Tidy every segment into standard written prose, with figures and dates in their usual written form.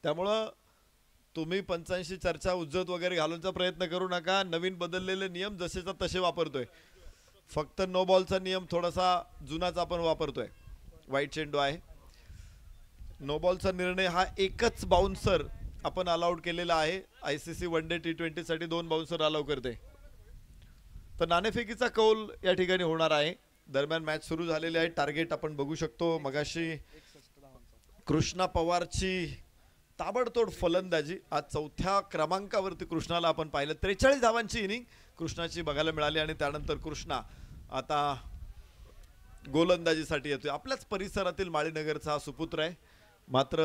त्यामुळं तुम्ही पंचांशी चर्चा उज्जत वगैरे घालूनचा प्रयत्न करू नका. नवीन बदललेले नियम जसेचा तसे वापरतोय. फक्त नो बॉलचा नियम थोडासा जुनाच आपण वापरतोय. वाईट चेंडू आहे. नो बॉलचा निर्णय हा एकच बाउन्सर आपण अलाउड केलेला आहे. ICC वन डे T20 साठी 2 बाउन्सर अलाउ करते. तर नाणेफेकीचा कौल या ठिकाणी होणार आहे. दरम्यान मॅच सुरू झालेली आहे. टार्गेट आपण बघू शकतो. मगाशी कृष्णा पवारची ताबडतोड फलंदाजी. आज 4थ्या क्रमांकावरती कृष्णाला आपण पाहिलं. 43 धावांची इनिंग कृष्णाची बघायला मिळाली आणि त्यानंतर कृष्णा आता गोलंदाजीसाठी येतोय. आपल्याच परिसरातील माळीनगरचा हा सुपुत्र आहे. मात्र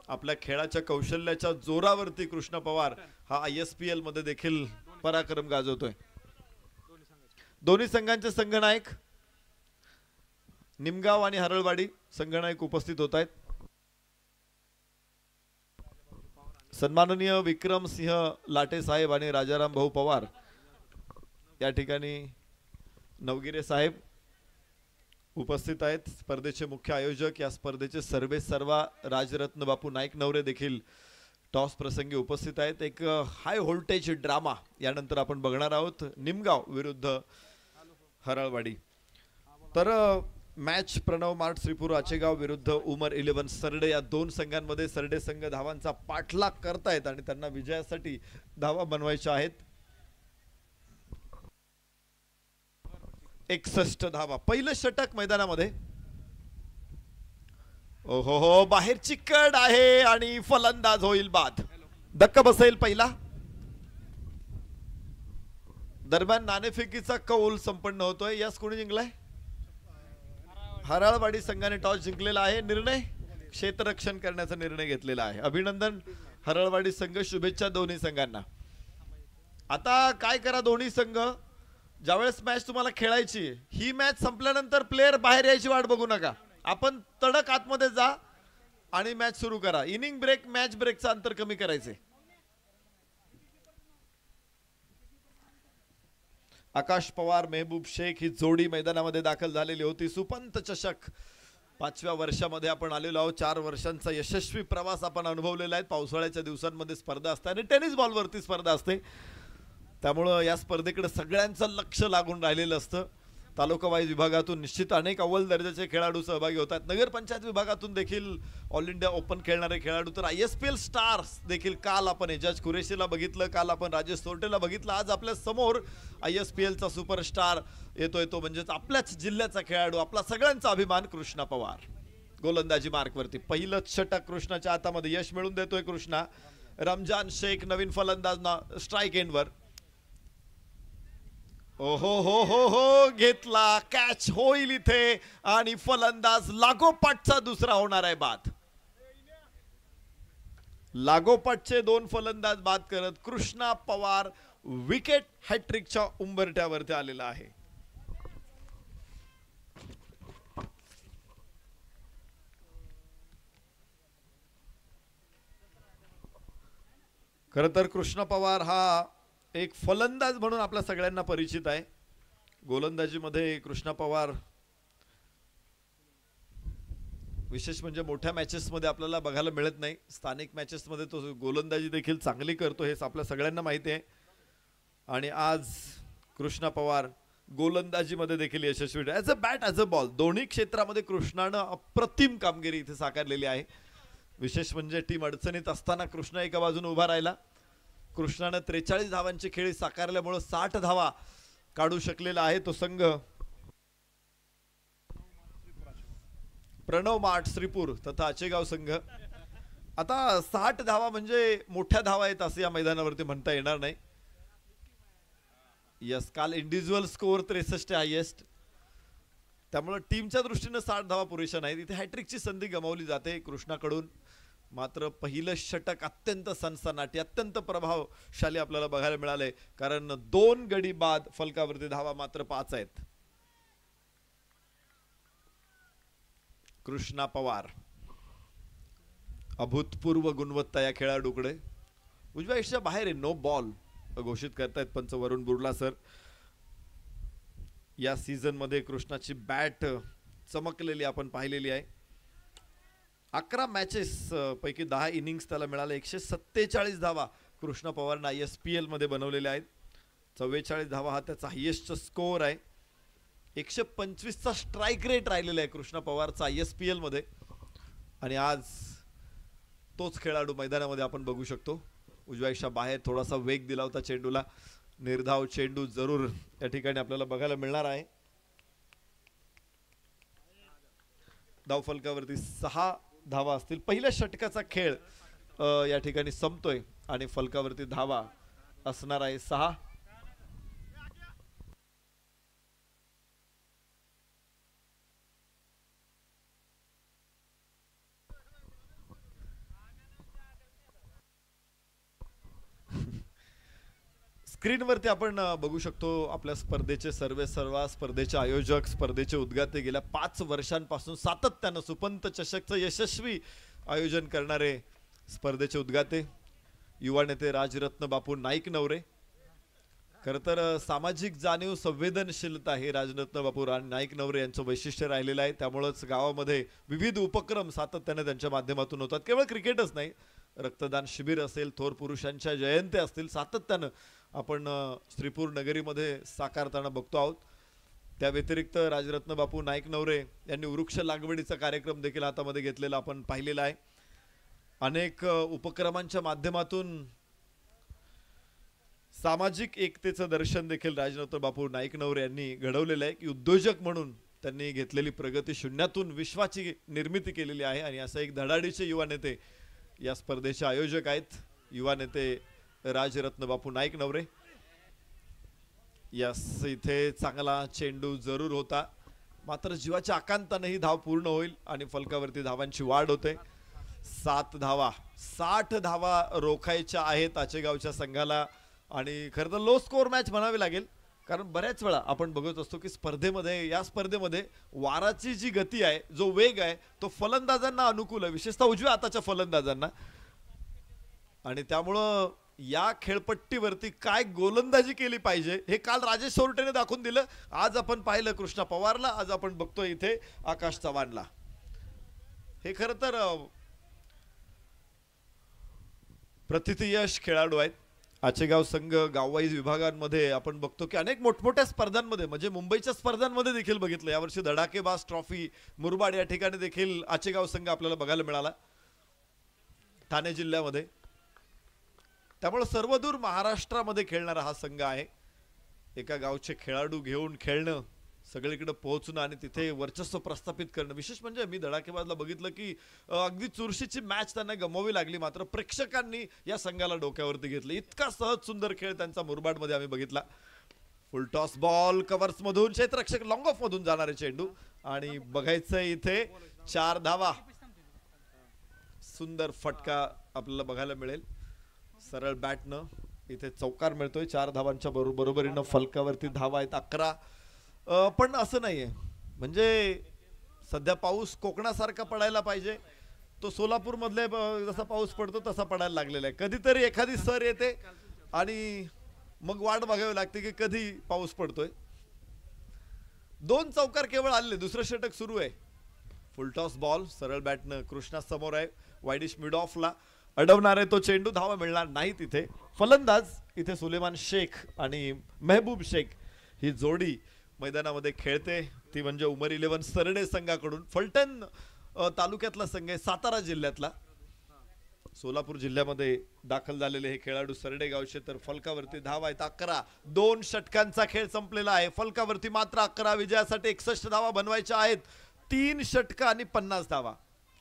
आपल्या खेळाच्या कौशल्याच्या जोरावरती कृष्णा पवार हा ISPL मध्ये देखील पराक्रम गाजवतोय. दोन्ही संघांचे संघनायक निमगाव आणि हरळवाडी संघनायक उपस्थित होत आहेत. सन्माननीय विक्रम सिंह लाटे साहेब आणि राजाराम भाऊ पवार या ठिकाणी नवगिरे साहेब उपस्थित आहेत. स्पर्धेचे मुख्य आयोजक, या स्पर्धेचे सर्वे सर्वा राजरत्न बापू नाईक नवरे देखील टॉस प्रसंगी उपस्थित आहेत. एक हाय व्होल्टेज ड्रामा यानंतर आपण बघणार आहोत. निमगाव विरुद्ध हरळवाडी. तर मॅच प्रणव मार्ट श्रीपूर आचेगाव विरुद्ध उमर 11 सरडे या 2 संघांमध्ये सरडे संघ धावांचा पाठलाग करतायत आणि त्यांना विजयासाठी धावा बनवायच्या आहेत. 61 धावा. पहिलं षटक मैदानामध्ये. ओहो हो, बाहेरची कड आहे आणि फलंदाज होईल बाद. धक्का बसेल पहिला. दरम्यान नाणेफेकीचा कौल संपन्न होतोय. यास कोणी जिंकलाय? हराळवाडी संघाने टॉस जिंकलेला आहे. निर्णय क्षेत्ररक्षण करण्याचा निर्णय घेतलेला आहे. अभिनंदन हरळवाडी संघ. शुभेच्छा दोन्ही संघांना. आता काय करा दोन्ही संघ, ज्यावेळेस मॅच तुम्हाला खेळायची, ही मॅच संपल्यानंतर प्लेयर बाहेर यायची वाट बघू नका. आपण तडक आतमध्ये जा आणि मॅच सुरू करा. इनिंग ब्रेक, मॅच ब्रेकचं अंतर कमी करायचे. आकाश पवार मेहबूब शेख ही जोडी मैदानामध्ये दाखल झालेली होती. सुपंत चषक 5व्या वर्षामध्ये आपण आलेलो आहोत. 4 वर्षांचा यशस्वी प्रवास आपण अनुभवलेला आहे. पावसाळ्याच्या दिवसांमध्ये स्पर्धा असते आणि टेनिस बॉलवरती स्पर्धा असते. त्यामुळं या स्पर्धेकडे सगळ्यांचं लक्ष लागून राहिलेलं असतं. तालुका वाईज विभागातून निश्चित अनेक अव्वल दर्जाचे खेळाडू सहभागी होतात. नगरपंचायत विभागातून देखील ऑल इंडिया ओपन खेळणारे खेळाडू, तर ISPL स्टार्स देखील. काल आपण एजाज कुरेशीला बघितलं, काल आपण राजेश सोरटेला बघितलं. आज आपल्या समोर ISPLचा सुपरस्टार येतोय, तो म्हणजेच आपल्याच जिल्ह्याचा खेळाडू, आपला सगळ्यांचा अभिमान कृष्णा पवार. गोलंदाजी मार्कवरती पहिलं षटक कृष्णाच्या हातामध्ये. यश मिळून देतोय कृष्णा. रमजान शेख नवीन फलंदाज स्ट्राईक एंडवर. ओहो हो हो हो, घेतला. कॅच होईल इथे आणि फलंदाज लागोपाठचा दुसरा होणार आहे बाद. लागोपाठचे 2 फलंदाज बाद करत कृष्णा पवार विकेट हॅट्रिकच्या उंबरठ्यावरती आलेला आहे. खरं तर कृष्णा पवार हा एक फलंदाज म्हणून आपल्या सगळ्यांना परिचित आहे. गोलंदाजीमध्ये कृष्णा पवार विशेष म्हणजे मोठ्या मॅचेस मध्ये आपल्याला बघायला मिळत नाही. स्थानिक मॅचेस मध्ये तो गोलंदाजी देखील चांगली करतो, हे आपल्या सगळ्यांना माहिती आहे. आणि आज कृष्णा पवार गोलंदाजीमध्ये देखील यशस्वी. As a bat, as a ball, दोन्ही क्षेत्रामध्ये कृष्णानं अप्रतिम कामगिरी इथे साकारलेली आहे. विशेष म्हणजे टीम अडचणीत असताना कृष्णा एका बाजूने उभा राहिला. कृष्णानं 43 धावांची खेळी साकारल्यामुळे 60 धावा काढू शकलेला आहे तो संघ. प्रणव माठ श्रीपूर तथा आचेगाव संघ. आता 60 धावा म्हणजे मोठ्या धावा आहेत असं या मैदानावरती म्हणता येणार नाही. यस, काल इंडिव्हिज्युअल स्कोअर 63 हायेस्ट. त्यामुळे टीमच्या दृष्टीने 60 धावा पुरेशा नाहीत. इथे हॅट्रिकची संधी गमावली जाते कृष्णाकडून. मात्र पहिलं षटक अत्यंत सनसनाटी, अत्यंत प्रभावशाली आपल्याला बघायला मिळाले. कारण 2 गडी बाद, फलकावरती धावा मात्र 5 आहेत. कृष्णा पवार अभूतपूर्व गुणवत्ता या खेळाडूकडे. उजव्या इशच्या बाहेर आहे. नो बॉल घोषित करतायत पंच वरुण बुर्ला सर. या सीझन मध्ये कृष्णाची बॅट चमकलेली आपण पाहिलेली आहे. 11 मॅचेस पैकी 10 इनिंग्स त्याला मिळाले, 147 धावा कृष्णा पवारनं ISPL मध्ये बनवलेल्या आहेत. 44 धावा हा त्याचा हायेस्ट स्कोअर आहे. 125चा स्ट्राईक रेट राहिलेला आहे कृष्णा पवारचा ISPL मध्ये. आणि आज तोच खेळाडू मैदानामध्ये आपण बघू शकतो. उजव्याच्या बाहेर थोडासा वेग दिला होता चेंडूला. निर्धाव चेंडू जरूर या ठिकाणी आपल्याला बघायला मिळणार आहे. धावफलकावरती 6 धावा असतील. पहिल्या षटकाचा खेळ या ठिकाणी संपतोय आणि फलकावरती धावा असणार आहे 6. स्क्रीनवरती आपण बघू शकतो आपल्या स्पर्धेचे सर्वेसर्वा, स्पर्धेचे आयोजक, स्पर्धेचे उद्घाते गेल्या 5 वर्षांपासून सातत्यानं सुपंत चषकचं यशस्वी आयोजन करणारे स्पर्धेचे उद्घाते युवा नेते राजरत्न बापू नाईक नवरे. खरं तर सामाजिक जाणीव, संवेदनशीलता हे राजरत्न बापू नाईक नवरे यांचं वैशिष्ट्य राहिलेलं आहे. त्यामुळेच गावामध्ये विविध उपक्रम सातत्याने त्यांच्या माध्यमातून होतात. केवळ क्रिकेटच नाही, रक्तदान शिबिर असेल, थोर पुरुषांच्या जयंत्या असतील, सातत्यानं आपण श्रीपूर नगरीमध्ये साकारताना बघतो आहोत. त्या व्यतिरिक्त राजरत्न बापू नाईक नवरे यांनी वृक्ष लागवडीचा कार्यक्रम देखील हातामध्ये घेतलेला आपण पाहिलेला आहे. अनेक उपक्रमांच्या माध्यमातून सामाजिक एकतेचं दर्शन देखील राजरत्न बापू नाईक नवरे यांनी घडवलेलं आहे. की उद्योजक म्हणून त्यांनी घेतलेली प्रगती, शून्यातून विश्वाची निर्मिती केलेली आहे. आणि असं एक धडाडीचे युवा नेते या स्पर्धेचे आयोजक आहेत, युवा नेते राजरत्न बापू नाईक नवरे. यस, इथे चांगला चेंडू जरूर होता, मात्र जीवाच्या आकांताने ही धाव पूर्ण होईल आणि फलकावरती धावांची वाढ होते. 7 धावा, 60 धावा रोखायच्या आहेत आचेगावच्या संघाला. आणि खरं तर लो स्कोअर मॅच म्हणावी लागेल, कारण बऱ्याच वेळा आपण बघत असतो की या स्पर्धेमध्ये वाराची जी गती आहे, जो वेग आहे, तो फलंदाजांना अनुकूल आहे, विशेषतः उजव्या हाताच्या फलंदाजांना. आणि त्यामुळं या खेळपट्टीवरती काय गोलंदाजी केली पाहिजे हे काल राजेश सोरटेने दाखवून दिलं. आज आपण पाहिलं कृष्णा पवारला, आज आपण बघतोय इथे आकाश चव्हाणला. हे खरं तर प्रतिथयश खेळाडू आहेत. आचेगाव संघ गाववाईज विभागांमध्ये आपण बघतो की अनेक मोठमोठ्या स्पर्धांमध्ये, म्हणजे मुंबईच्या स्पर्धांमध्ये देखील बघितलं. यावर्षी धडाकेबाज ट्रॉफी मुरबाड या ठिकाणी देखील आचेगाव संघ आपल्याला बघायला मिळाला, ठाणे जिल्ह्यामध्ये. त्यामुळे सर्वदूर महाराष्ट्रामध्ये खेळणारा हा संघ आहे. एका गावचे खेळाडू घेऊन खेळणं, सगळीकडे पोहोचणं आणि तिथे वर्चस्व प्रस्थापित करणं. विशेष म्हणजे मी धडाकेबाजला बघितलं की अगदी चुरशीची मॅच त्यांना गमवावी लागली, मात्र प्रेक्षकांनी या संघाला डोक्यावरती घेतलं. इतका सहज सुंदर खेळ त्यांचा मुरबाडमध्ये आम्ही बघितला. फुल टॉस बॉल कव्हर्स मधून, क्षेत्ररक्षक लॉंग ऑफ मधून जाणारे चेंडू. आणि बघायचं इथे 4 धावा. सुंदर फटका आपल्याला बघायला मिळेल. सरळ बॅटनं इथे चौकार मिळतोय. 4 धावांच्या बरोबरीनं फलकावरती धावा आहेत 11. पण असं नाहीये, म्हणजे सध्या पाऊस कोकणासारखा पडायला पाहिजे, तो सोलापूर मधले जसा पाऊस पडतो तसा पडायला लागलेला आहे. कधीतरी एखादी सर येते आणि मग वाट बघावी लागते की कधी पाऊस पडतोय. 2 चौकार केवळ आलेले, दुसरं षटक सुरू आहे. फुल टॉस बॉल, सरळ बॅटनं कृष्णा समोर आहे. वाईडिश मिड ऑफला अडवणार आहे तो चेंडू, धावा मिळणार नाही तिथे. फलंदाज इथे सुलेमान शेख आणि मेहबूब शेख ही जोडी मैदानामध्ये खेळते. ती म्हणजे उमर 11 सरडे संघाकडून. फलटण तालुक्यातला संघ आहे, सातारा जिल्ह्यातला. सोलापूर जिल्ह्यामध्ये दाखल झालेले हे खेळाडू सरडे गावचे. तर फलकावरती धावा आहेत 11. 2 षटकांचा खेळ संपलेला आहे. फलकावरती मात्र 11. विजयासाठी 61 धावा बनवायच्या आहेत. 3 षटक आणि 50 धावा.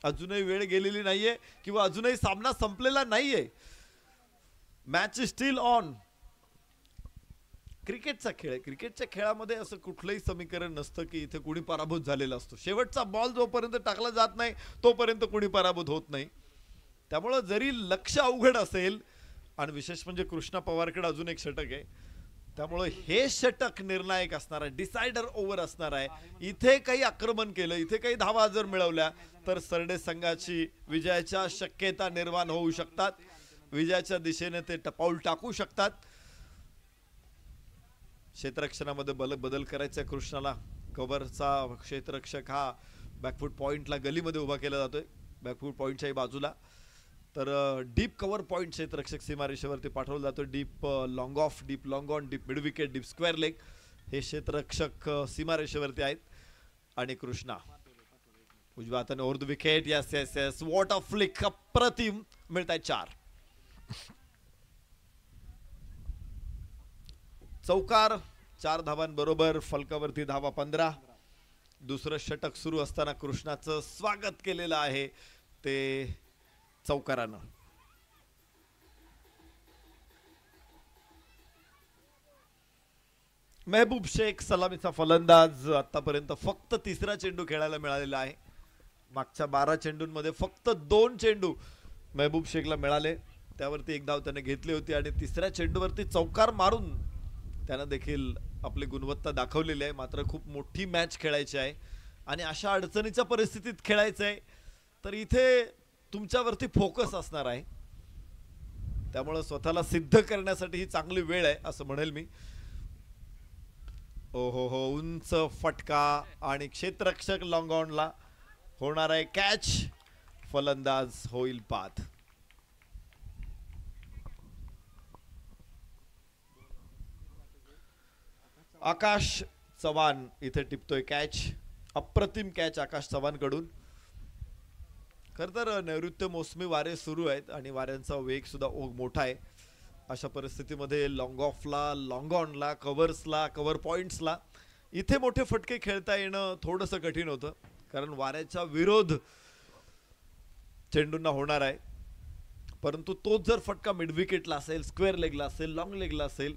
अजूनही वेळ गेलेली नाहीये किंवा अजूनही सामना संपलेला नाहीये. Match still on. क्रिकेटचा खेळ आहे. क्रिकेटच्या खेळामध्ये असं कुठलंही समीकरण नसतं की इथे कुणी पराभूत झालेला असतो. शेवटचा बॉल जोपर्यंत टाकला जात नाही तोपर्यंत कुणी पराभूत होत नाही. त्यामुळे जरी लक्ष अवघड असेल, आणि विशेष म्हणजे कृष्णा पवारकडे अजून एक षटक आहे, त्यामुळे हे षटक निर्णायक असणार आहे, डिसायडर ओव्हर असणार आहे. इथे काही आक्रमण केलं, इथे काही धावा जर मिळवल्या तर सरडे संघाची विजयाच्या शक्यता निर्माण होऊ शकतात. विजयाच्या दिशेने ते पाऊल टाकू शकतात. क्षेत्ररक्षणामध्ये बदल करायचा कृष्णाला. कव्हरचा क्षेत्ररक्षक हा बॅकफूट पॉइंटला गलीमध्ये उभा केला जातोय. बॅकफूट पॉईंटच्याही बाजूला. तर डीप कव्हर पॉईंट क्षेत्ररक्षक सीमारेषेवरती पाठवलं जातं. Deep long of, deep long on, deep mid wicket, deep square leg हे क्षेत्ररक्षक सीमारेषेवरती आहेत. आणि कृष्णा उजव्या हाताने over the wicket. Yes yes yes, what a flick, अप्रतिम. मिळत आहेत 4. चौकार 4 धावांबरोबर फलकावरती धावा 15. दुसरं षटक सुरू असताना कृष्णाचं स्वागत केलेलं आहे ते चौकारानं. मेहबूब शेख सलामीचा फलंदाज. आतापर्यंत फक्त 3रा चेंडू खेळायला मिळालेला आहे. मागच्या 12 चेंडूंमध्ये फक्त 2 चेंडू मेहबूब शेखला मिळाले, त्यावरती 1 धाव त्याने घेतली होती. आणि 3ऱ्या चेंडूवरती चौकार मारून त्यानं देखील आपली गुणवत्ता दाखवलेली आहे. मात्र खूप मोठी मॅच खेळायची आहे आणि अशा अडचणीच्या परिस्थितीत खेळायचं आहे, तर इथे तुमच्यावरती फोकस असणार आहे. त्यामुळे स्वतःला सिद्ध करण्यासाठी ही चांगली वेळ आहे असं म्हणेल मी. ओहो हो, उंच फटका आणि क्षेत्ररक्षक लॉंग ऑनला होणार आहे कॅच. फलंदाज होईल बाद. आकाश चव्हाण इथे टिपतोय कॅच. अप्रतिम कॅच आकाश चव्हाण कडून. खर तर नैऋत्य मोसमी वारे सुरू आहेत आणि वाऱ्यांचा वेग सुद्धा मोठा आहे. अशा परिस्थितीमध्ये लॉंग ऑफला, लॉंग ऑनला, कव्हर्सला, कव्हर पॉइंट्सला इथे मोठे फटके खेळता येणं थोडंसं कठीण होतं, कारण वाऱ्याचा विरोध चेंडूंना होणार आहे. परंतु तोच जर फटका मिड विकेटला असेल, स्क्वेअर लेगला असेल, लॉंग लेगला असेल,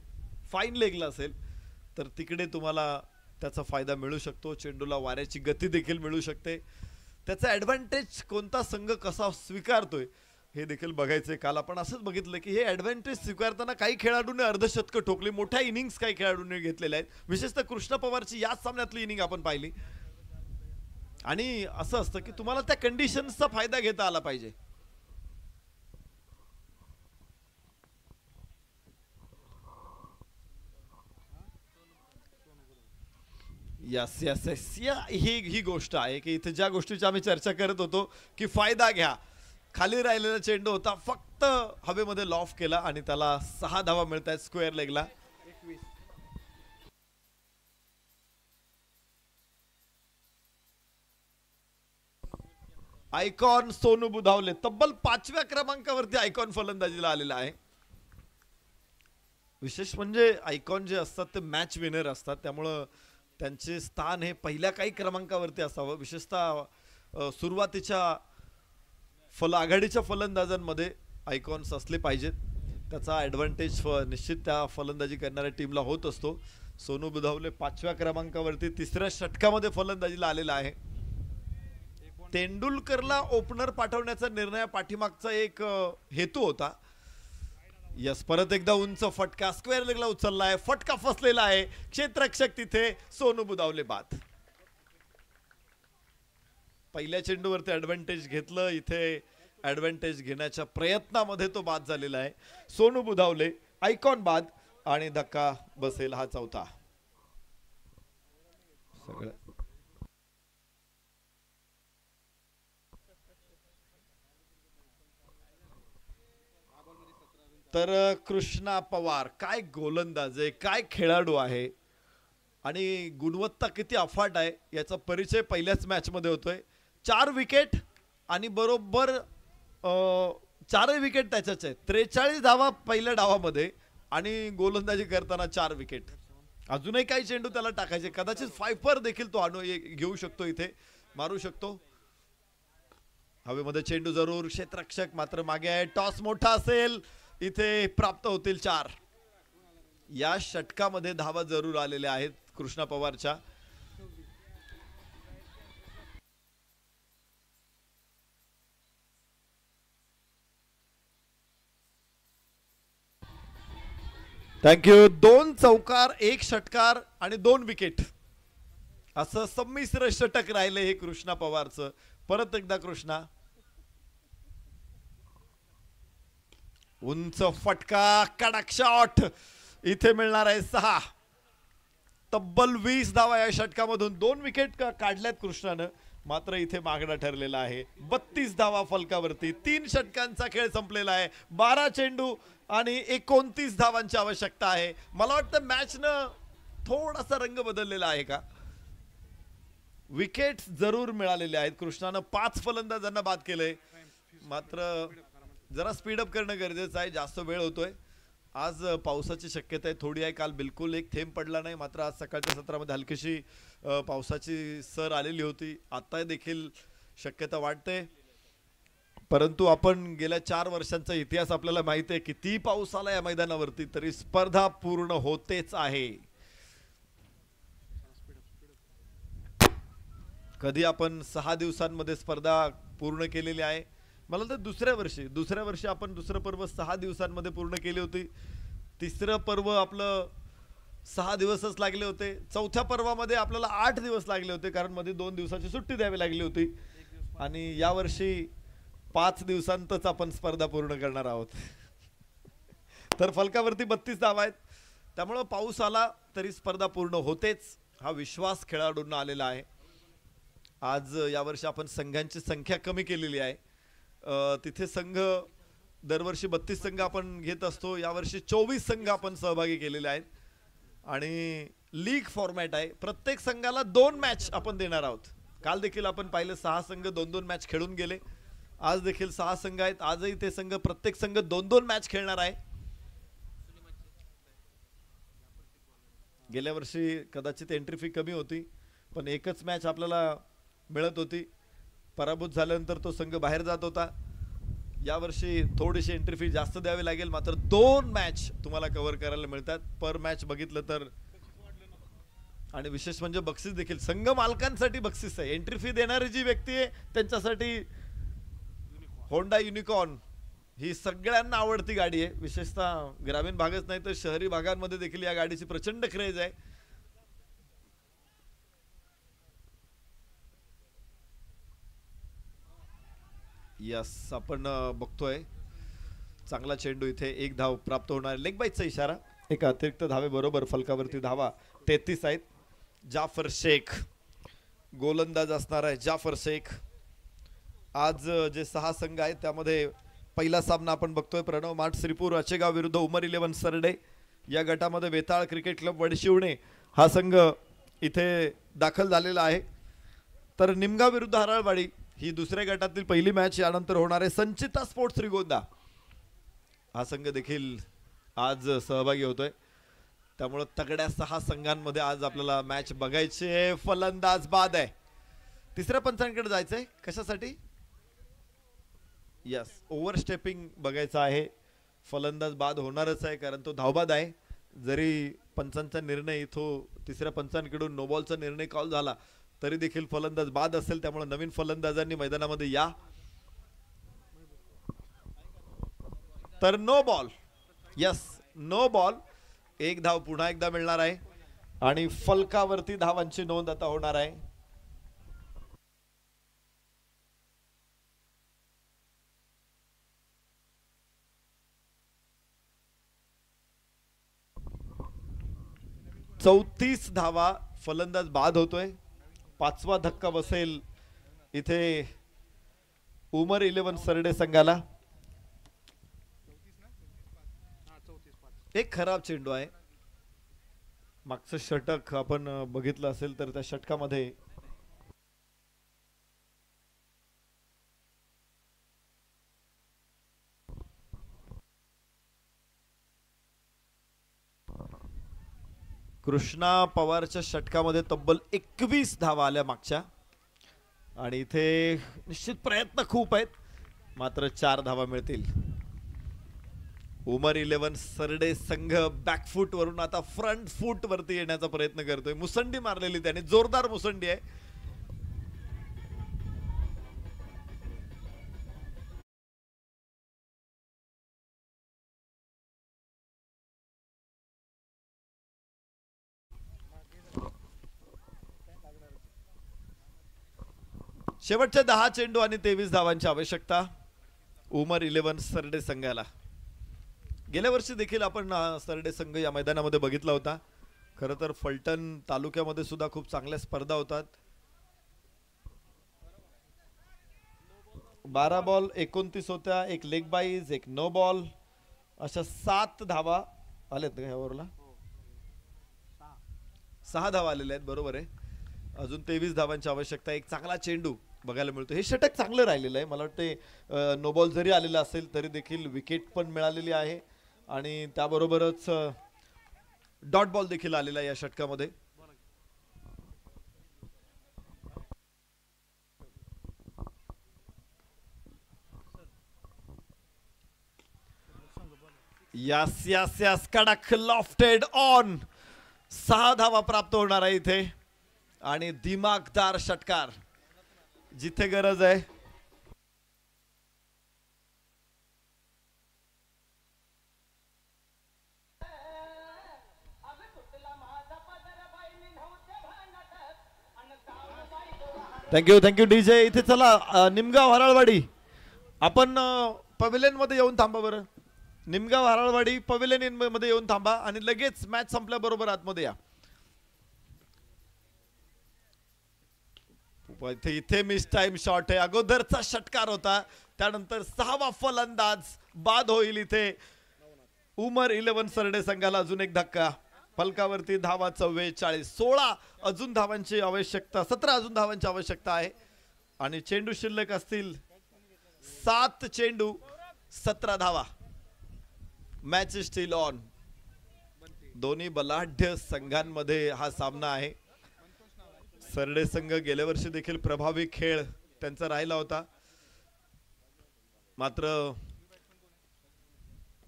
फाईन लेगला असेल, तर तिकडे तुम्हाला त्याचा फायदा मिळू शकतो. चेंडूला वाऱ्याची गती देखील मिळू शकते. त्याचा ॲडव्हान्टेज कोणता संघ कसा स्वीकारतोय हे देखील बघायचंय. काल आपण असंच बघितलं की हे ॲडव्हान्टेज स्वीकारताना काही खेळाडूंनी अर्धशतकं ठोकली, मोठ्या इनिंग्स काही खेळाडूंनी घेतलेल्या आहेत. विशेषतः कृष्णा पवारची याच सामन्यातली इनिंग आपण पाहिली. आणि असं असतं की तुम्हाला त्या कंडिशन्सचा फायदा घेता आला पाहिजे. यस यस यस, ही गोष्ट आहे की इथे ज्या गोष्टीची आम्ही चर्चा करत होतो की फायदा घ्या. खाली राहिलेला चेंडू होता, फक्त हवेमध्ये लॉफ केला आणि त्याला 6 धावा मिळत आहेत स्क्वेअर लेगला. आयकॉन सोनू बुधावले तब्बल 5व्या क्रमांकावरती आयकॉन फलंदाजीला आलेला आहे. विशेष म्हणजे आयकॉन जे असतात ते मॅच विनर असतात, त्यामुळं त्यांचे स्थान हे पहिल्या काही क्रमांकावरती असावं. विशेषतः सुरुवातीच्या आघाडीच्या फलंदाजांमध्ये आयकॉन्स असले पाहिजेत. त्याचा ॲडव्हान्टेज निश्चित त्या फलंदाजी करणाऱ्या टीमला होत असतो. सोनू बुधावले 5व्या क्रमांकावरती 3ऱ्या षटकामध्ये फलंदाजीला आलेला आहे. तेंडुलकरला ओपनर पाठवण्याचा निर्णय पाठीमागचा एक हेतू होता. यस, परत एकदा उंच फटका स्क्वेअर लेगला उचलला आहे, फटका फसलेला आहे. क्षेत्ररक्षक तिथे, सोनू बुधावले बाद. पहिल्या चेंडूवरती ॲडव्हान्टेज घेतलं, इथे ॲडव्हान्टेज घेण्याच्या प्रयत्नामध्ये तो बाद झालेला आहे. सोनू बुधावले, आयकॉन बाद आणि धक्का बसेल हा 4था. सगळं तर कृष्णा पवार काय गोलंदाज आहे, काय खेळाडू आहे आणि गुणवत्ता किती अफाट आहे याचा परिचय पहिल्याच मॅच मध्ये होतोय. 4 विकेट आणि बरोबर 4 विकेट त्याच्याच आहेत. 43 धावा पहिल्या डावामध्ये आणि गोलंदाजी करताना 4 विकेट. अजूनही काही चेंडू त्याला टाकायचे, कदाचित 5 देखील तो घेऊ शकतो, इथे मारू शकतो. हवेमध्ये चेंडू जरूर, क्षेत्ररक्षक मात्र मागे आहे. टॉस मोठा असेल, इथे प्राप्त होतील 4. या षटकामध्ये धावा जरूर आलेल्या आहेत कृष्णा पवारच्या. थँक्यू. 2 चौकार, 1 षटकार आणि 2 विकेट असं संमिश्र षटक राहिले हे कृष्णा पवारचं. परत एकदा कृष्णा, उंच फटका, कडक शॉट, इथे मिळणार आहे 6. तब्बल 20 धावा या षटकामधून. 2 विकेट काढल्यात कृष्णानं मात्र इथे मागणा ठरलेला आहे. 32 धावा फलकावरती, 3 षटकांचा खेळ संपलेला आहे. 12 चेंडू आणि 29 धावांची आवश्यकता आहे. मला वाटतं मॅचनं थोडासा रंग बदललेला आहे का? विकेट्स जरूर मिळालेले आहेत. कृष्णानं 5 फलंदाजांना बाद केलंय. मात्र जरा स्पीडअप करणं गरजेचं आहे. जास्त वेळ होतोय. आज पावसाची शक्यता आहे थोडी आहे. काल बिलकुल एक थेंब पडला नाही. मात्र आज सकाळच्या सत्रामध्ये हलकीशी पावसाची सर आलेली होती. आता देखील शक्यता वाटते. परंतु आपण गेल्या 4 वर्षांचा इतिहास आपल्याला माहिती आहे. किती पाऊस आला या मैदानावरती तरी स्पर्धा पूर्ण होतेच आहे. कधी आपण 6 दिवसांमध्ये स्पर्धा पूर्ण केलेली आहे. मला तर दुसऱ्या वर्षी आपण दुसरं पर्व 6 दिवसांमध्ये पूर्ण केली होती. तिसरं पर्व आपलं 6 दिवसच लागले होते. चौथ्या पर्वामध्ये आपल्याला 8 दिवस लागले होते कारण मध्ये 2 दिवसाची सुट्टी द्यावी लागली होती. आणि यावर्षी 5 दिवसांतच आपण स्पर्धा पूर्ण करणार आहोत. तर फलकावरती 32 धावा आहेत. त्यामुळं पाऊस आला तरी स्पर्धा पूर्ण होतेच हा विश्वास खेळाडूंना आलेला आहे. आज यावर्षी आपण संघांची संख्या कमी केलेली आहे. तिथे संघ दरवर्षी 32 संघ आपण घेत असतो. यावर्षी 24 संघ आपण सहभागी केलेले आहेत. आणि लीग फॉर्मॅट आहे. प्रत्येक संघाला 2 मॅच आपण देणार आहोत. काल देखील आपण पाहिलं 6 संघ 2-2 मॅच खेळून गेले. आज देखील 6 संघ आहेत. आजही ते संघ प्रत्येक संघ 2-2 मॅच खेळणार आहे. गेल्या वर्षी कदाचित एंट्री फी कमी होती पण एकच मॅच आपल्याला मिळत होती. पराभूत झाल्यानंतर तो संघ बाहेर जात होता. यावर्षी थोडीशी एंट्री फी जास्त द्यावी लागेल. मात्र 2 मॅच तुम्हाला कव्हर करायला मिळतात पर मॅच बघितलं तर. आणि विशेष म्हणजे बक्षीस देखील संघ मालकांसाठी बक्षीस आहे. एंट्री फी देणारी जी व्यक्ती आहे त्यांच्यासाठी होंडा युनिकॉर्न ही सगळ्यांना आवडती गाडी आहे. विशेषतः ग्रामीण भागच नाही तर शहरी भागांमध्ये देखील या गाडीची प्रचंड क्रेज आहे. यस आपण बघतोय चांगला चेंडू. इथे 1 धाव प्राप्त होणार. लेग बाईटचा इशारा. एक अतिरिक्त धावे बरोबर फलकावरती धावा 33 आहेत. जाफर शेख गोलंदाज असणार आहे. जाफर शेख आज जे 6 संघ आहेत त्यामध्ये पहिला सामना आपण बघतोय प्रणव माठ श्रीपूर अचेगाव विरुद्ध उमर 11 सरडे. या गटामध्ये वेताळ क्रिकेट क्लब वडशिवणे हा संघ इथे दाखल झालेला आहे. तर निमगाव विरुद्ध हराळवाडी ही दुसऱ्या गटातील पहिली मॅच. यानंतर होणार आहे संचिता स्पोर्ट्स श्रीगोंदा हा संघ देखील आज सहभागी होतोय. त्यामुळे तगड्या 6 संघांमध्ये आज आपल्याला मॅच बघायची आहे. फलंदाज बाद आहे. तिसऱ्या पंचांकडे जायचंय कशासाठी? यस ओव्हरस्टेपिंग बघायचं आहे. फलंदाज बाद होणारच आहे कारण तो धावबाद आहे. जरी पंचांचा निर्णय इथं तिसऱ्या पंचांकडून नो बॉलचा निर्णय कॉल झाला तरी देखील फलंदाज बाद असेल. त्यामुळे नवीन फलंदाजांनी मैदानामध्ये या. तर no ball. Yes no ball. 1 धाव पुन्हा एकदा मिळणार आहे आणि फलकावरती धावांची नोंद आता होणार आहे. चौतीस धावा. फलंदाज बाद होतोय. 5वा धक्का बसेल इथे उमर 11 सरडे संघाला. एक खराब चेंडू आहे. मागचं षटक आपण बघितलं असेल तर त्या षटकामध्ये कृष्णा पवारच्या षटकामध्ये तब्बल 21 धावा आल्या मागच्या. आणि इथे निश्चित प्रयत्न खूप आहेत मात्र 4 धावा मिळतील. उमर 11 सरडे संघ बॅकफूट वरून आता फ्रंट फूट वरती येण्याचा प्रयत्न करतोय. मुसंडी मारलेली त्याने जोरदार मुसंडी आहे. शेवटचे 10 चेंडू आणि 23 धावांची आवश्यकता उमर 11 सरडे संघाला. गेल्या वर्षी देखील आपण सरडे संघ या मैदानामध्ये बघितला होता. खरं तर फलटण तालुक्यामध्ये सुद्धा खूप चांगल्या स्पर्धा होतात. 12 बॉल 29 होत्या, एक लेग बाईज, एक नो बॉल, अशा 7 धावा आल्यात का ह्या ओव्हरला? 6 धावा आलेल्या आहेत, बरोबर आहे. अजून 23 धावांची आवश्यकता. एक चांगला चेंडू बघायला मिळतो. हे षटक चांगलं राहिलेलं आहे. मला वाटते नो बॉल जरी आलेला असेल तरी देखील विकेट पण मिळालेली आहे आणि त्याबरोबरच डॉट बॉल देखील आलेला आहे या षटकामध्ये. यस यस यस, कडक लॉफ्टेड ऑन. 6 धावा प्राप्त होणार आहे इथे आणि दिमागदार षटकार जिथे गरज आहे. Thank you thank you DJ. इथे चला निमगाव हराळवाडी, आपण पवेलियन मध्ये येऊन थांबा बरं. निमगाव हराळवाडी पवेलियन मध्ये येऊन थांबा आणि लगेच मॅच संपल्याबरोबर आतमध्ये या. इथे मिस टाइम शॉट आहे. अगोदरचा षटकार होता, त्यानंतर 6वा फलंदाज बाद होईल इथे. उमर 11 सरडे संघाला अजून एक धक्का. फलकावरती धावा 44. 16 अजून धावांची आवश्यकता, 17 अजून धावांची आवश्यकता आहे आणि चेंडू शिल्लक असतील 7 चेंडू 17 धावा. Match still on. दोन्ही बलाढ्य संघांमध्ये हा सामना आहे. सरडे संघ गेल्या वर्षी देखील प्रभावी खेळ त्यांचा राहिला होता, मात्र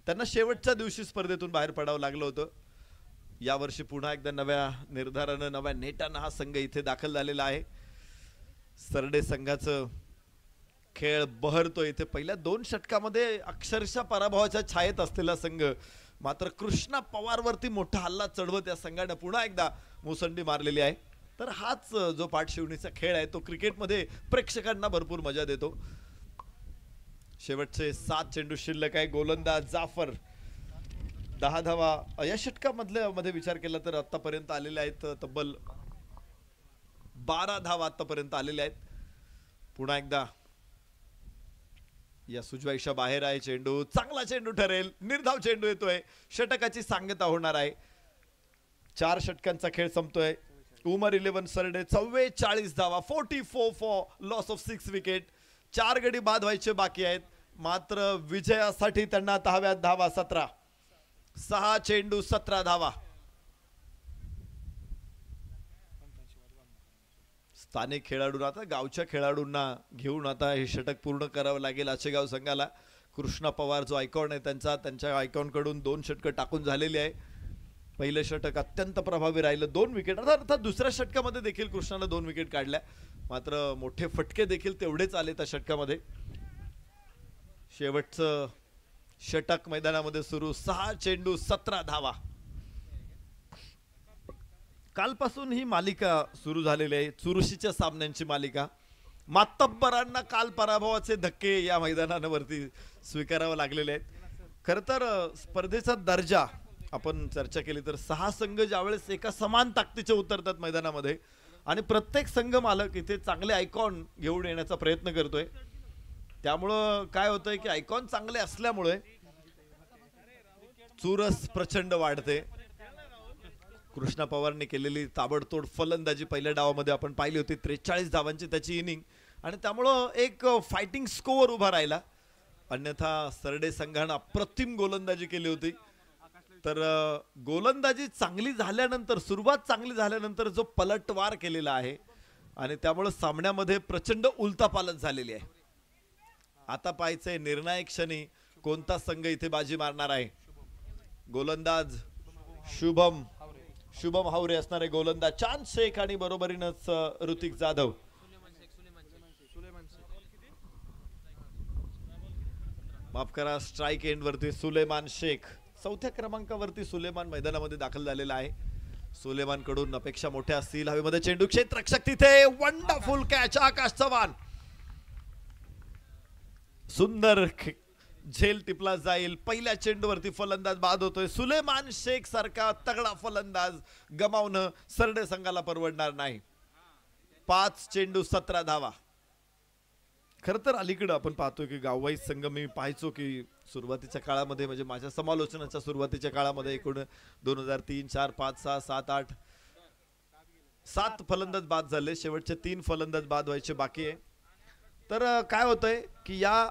त्यांना शेवटच्या दिवशी स्पर्धेतून बाहेर पडावं लागलं होतं. यावर्षी पुन्हा एकदा नव्या निर्धारानं, नव्या नेटानं हा संघ इथे दाखल झालेला आहे. सरडे संघाचं खेळ बहरतो इथे. पहिल्या 2 षटकामध्ये अक्षरशः पराभवाच्या छायेत असलेला संघ, मात्र कृष्णा पवारवरती मोठा हल्ला चढवत या संघाने पुन्हा एकदा मुसंडी मारलेली आहे. तर हाच जो पाठशिवणीचा खेळ आहे तो क्रिकेटमध्ये प्रेक्षकांना भरपूर मजा देतो. शेवटचे 7 चेंडू शिल्लक आहे. गोलंदाज जाफर. 10 धावा या षटकामधल्या मध्ये विचार केला तर आतापर्यंत आलेल्या आहेत. तब्बल 12 धावा आतापर्यंत आलेल्या आहेत. पुन्हा एकदा या सुजवाईशा बाहेर आहे. चेंडू चांगला चेंडू ठरेल. निर्धाव चेंडू येतोय. षटकाची सांगता होणार आहे. 4 षटकांचा खेळ संपतोय. उमर 11 सरडे 44 धावा, 44 फॉर लॉस ऑफ 6 विकेट. 4 गडी बाद व्हायचे बाकी आहेत, मात्र विजयासाठी त्यांना आता हव्यात धावा 17. 6 चेंडू 17 धावा. स्थानिक खेळाडूंना, आता गावच्या खेळाडूंना घेऊन आता हे षटक पूर्ण करावं लागेल आचेगाव संघाला. कृष्णा पवार जो आयकॉन आहे त्यांच्या आयकॉन कडून 2 षटकं टाकून झालेली आहे. पहिलं षटक अत्यंत प्रभावी राहिलं, 2 विकेट. अर्थात दुसऱ्या षटकामध्ये देखील कृष्णाला 2 विकेट काढल्या, मात्र मोठे फटके देखील तेवढेच आले त्या षटकामध्ये. शेवटचं षटक मैदानामध्ये सुरू. 6 चेंडू 17 धावा. कालपासून ही मालिका सुरू झालेली आहे, चुरशीच्या सामन्यांची मालिका. मातब्बरांना काल पराभवाचे धक्के या मैदानावरती स्वीकारावे लागलेले आहेत. खर तर स्पर्धेचा दर्जा आपण चर्चा केली तर 6 संघ ज्यावेळेस एका समान ताकदीचे उतरतात मैदानामध्ये आणि प्रत्येक संघ मालक इथे चांगले आयकॉन घेऊन येण्याचा प्रयत्न करतोय, त्यामुळं काय होतंय की आयकॉन चांगले असल्यामुळे चुरस प्रचंड वाढते. कृष्णा पवारने केलेली ताबडतोड फलंदाजी पहिल्या डावामध्ये आपण पाहिली होती. 43 धावांची त्याची इनिंग आणि त्यामुळं एक फायटिंग स्कोअर उभा राहिला. अन्यथा सरडे संघाने अप्रतिम गोलंदाजी केली होती. तर गोलंदाजी चांगली झाल्यानंतर, सुरुवात चांगली झाल्यानंतर जो पलटवार केलेला आहे आणि त्यामुळे सामन्यामध्ये प्रचंड उलथापालट झालेली आहे. आता पाहायचंय निर्णायक क्षणी कोणता संघ इथे बाजी मारणार आहे. गोलंदाज शुभम हावरे असणार आहे गोलंदाज. चांद शेख आणि बरोबरीनच ऋतिक जाधव. माफ करा, स्ट्राइक एंड वरती सुलेमान शेख. 4थ्या क्रमांकावरती सुलेमान मैदानामध्ये दाखल झालेला आहे. सुलेमान कडून अपेक्षा मोठ्या असतील. हवेमध्ये चेंडू, क्षेत्ररक्षक तिथे. वंडरफुल कॅच आकाश चव्हाण. सुंदर झेल टिपला जाईल. पहिल्या चेंडूवरती फलंदाज बाद होतोय. सुलेमान शेख सारखा तगडा फलंदाज गमावणं सरडे संघाला परवडणार नाही. 5 चेंडू 17 धावा. खरं तर अलीकडं आपण पाहतो की गाववाईज संघ मी पाहायचो की सुरुवातीच्या काळामध्ये म्हणजे माझ्या समालोचनाच्या सुरुवातीच्या काळामध्ये एकूण 2003, 4, 5, 6, 7, 8 7 फलंदाज बाद झाले, शेवटचे 3 फलंदाज बाद व्हायचे बाकी आहे. तर काय होतंय की या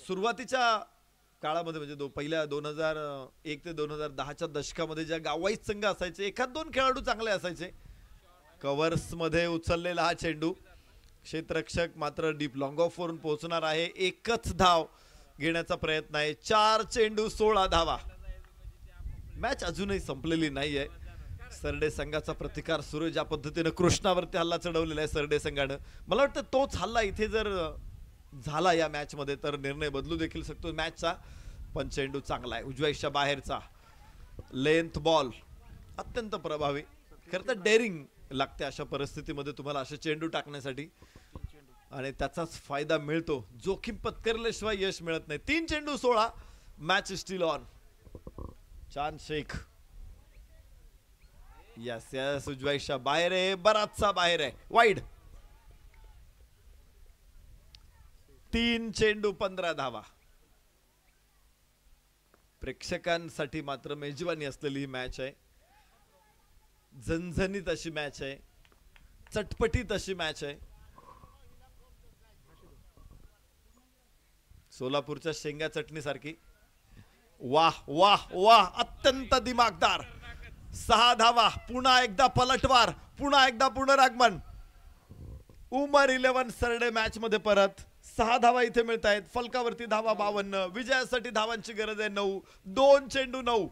सुरुवातीच्या काळामध्ये म्हणजे पहिल्या 2001 ते 2010च्या दशकामध्ये ज्या गाववाईज संघ असायचे एखाद दोन खेळाडू चांगले असायचे. कव्हर्स मध्ये उचललेला हा चेंडू क्षेत्ररक्षक मात्र डीप लॉंग ऑफ वरून पोहोचणार आहे. एकच धाव घेण्याचा प्रयत्न आहे. 4 चेंडू 16 धावा. मॅच अजूनही संपलेली नाहीये. सरडे संघाचा प्रतिकार सुरू ज्या पद्धतीने कृष्णावरती हल्ला चढवलेला आहे सरडे संघानं, मला वाटतं तोच हल्ला इथे जर झाला या मॅच मध्ये तर निर्णय बदलू देखील शकतो मॅचचा. पण चेंडू चांगला आहे उजव्याच्या बाहेरचा लेंथ बॉल अत्यंत प्रभावी. खरं तर डेअरिंग लागते अशा परिस्थितीमध्ये तुम्हाला असे चेंडू टाकण्यासाठी आणि त्याचाच फायदा मिळतो. जोखीम पत्करल्याशिवाय यश मिळत नाही. 3 चेंडू 16. Match still on. Chand Shaikh yes yes उजव्याच्या बाहेर आहे, बराचसा बाहेर आहे, वाईड. 3 चेंडू 15 धावा. प्रेक्षकांसाठी मात्र मेजवानी असलेली ही मॅच आहे. झणझणीत अशी मॅच आहे, चटपटीत अशी मॅच आहे. सोलापूरच्या शेंगा चटणी सारखी. वाह वाह वाह, अत्यंत दिमागदार. 6 धावा. पुन्हा एकदा पलटवार, पुन्हा एकदा पुनरागमन. उमर 11 सरडे मॅच मध्ये परत. 6 धावा इथे मिळत आहेत. फलकावरती धावा 52. विजयासाठी धावांची गरज आहे 9. 2 चेंडू 9.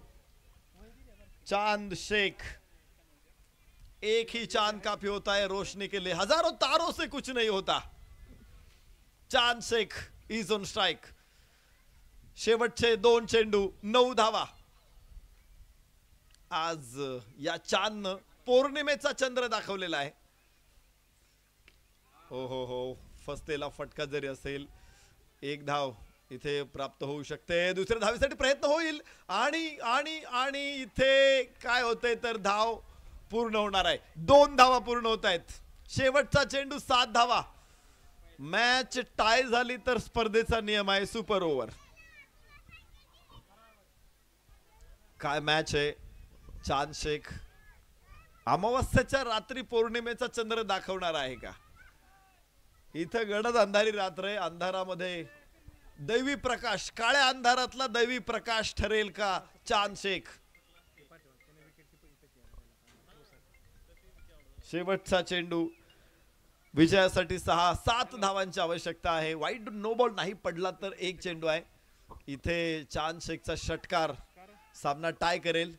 चांद शेख एक ही चांद काफी होता है रोशनी के लिए, हजारों तारों से कुछ नहीं होता. चांद शेख इज ऑन स्ट्राइक. शेवटचे 2 चेंडू 9 धावा. आज या चांदनं पौर्णिमेचा चंद्र दाखवलेला आहे. हो हो हो, फसलेला फटका जरी असेल 1 धाव इथे प्राप्त होऊ शकते. दुसऱ्या धावेसाठी प्रयत्न होईल आणि आणि आणि इथे काय होतंय तर धाव पूर्ण होणार आहे. 2 धावा पूर्ण होत आहेत. शेवटचा चेंडू 7 धावा. मॅच टाय झाली तर स्पर्धेचा नियम आहे सुपर ओव्हर. काय मॅच आहे. चांद शेख अमावस्याच्या रात्री पौर्णिमेचा चंद्र दाखवणार आहे का. इथं गडद अंधारी रात्र आहे. अंधारामध्ये दैवी प्रकाश, काळ्या अंधारातला दैवी प्रकाश ठरेल का चांद शेख. शेवटचा चेंडू विजयासाठी 6-7 धावांची आवश्यकता आहे. वाईड नो बॉल नाही पडला तर 1 चेंडू आहे. इथे चांद शेखचा षटकार सामना टाय करेल.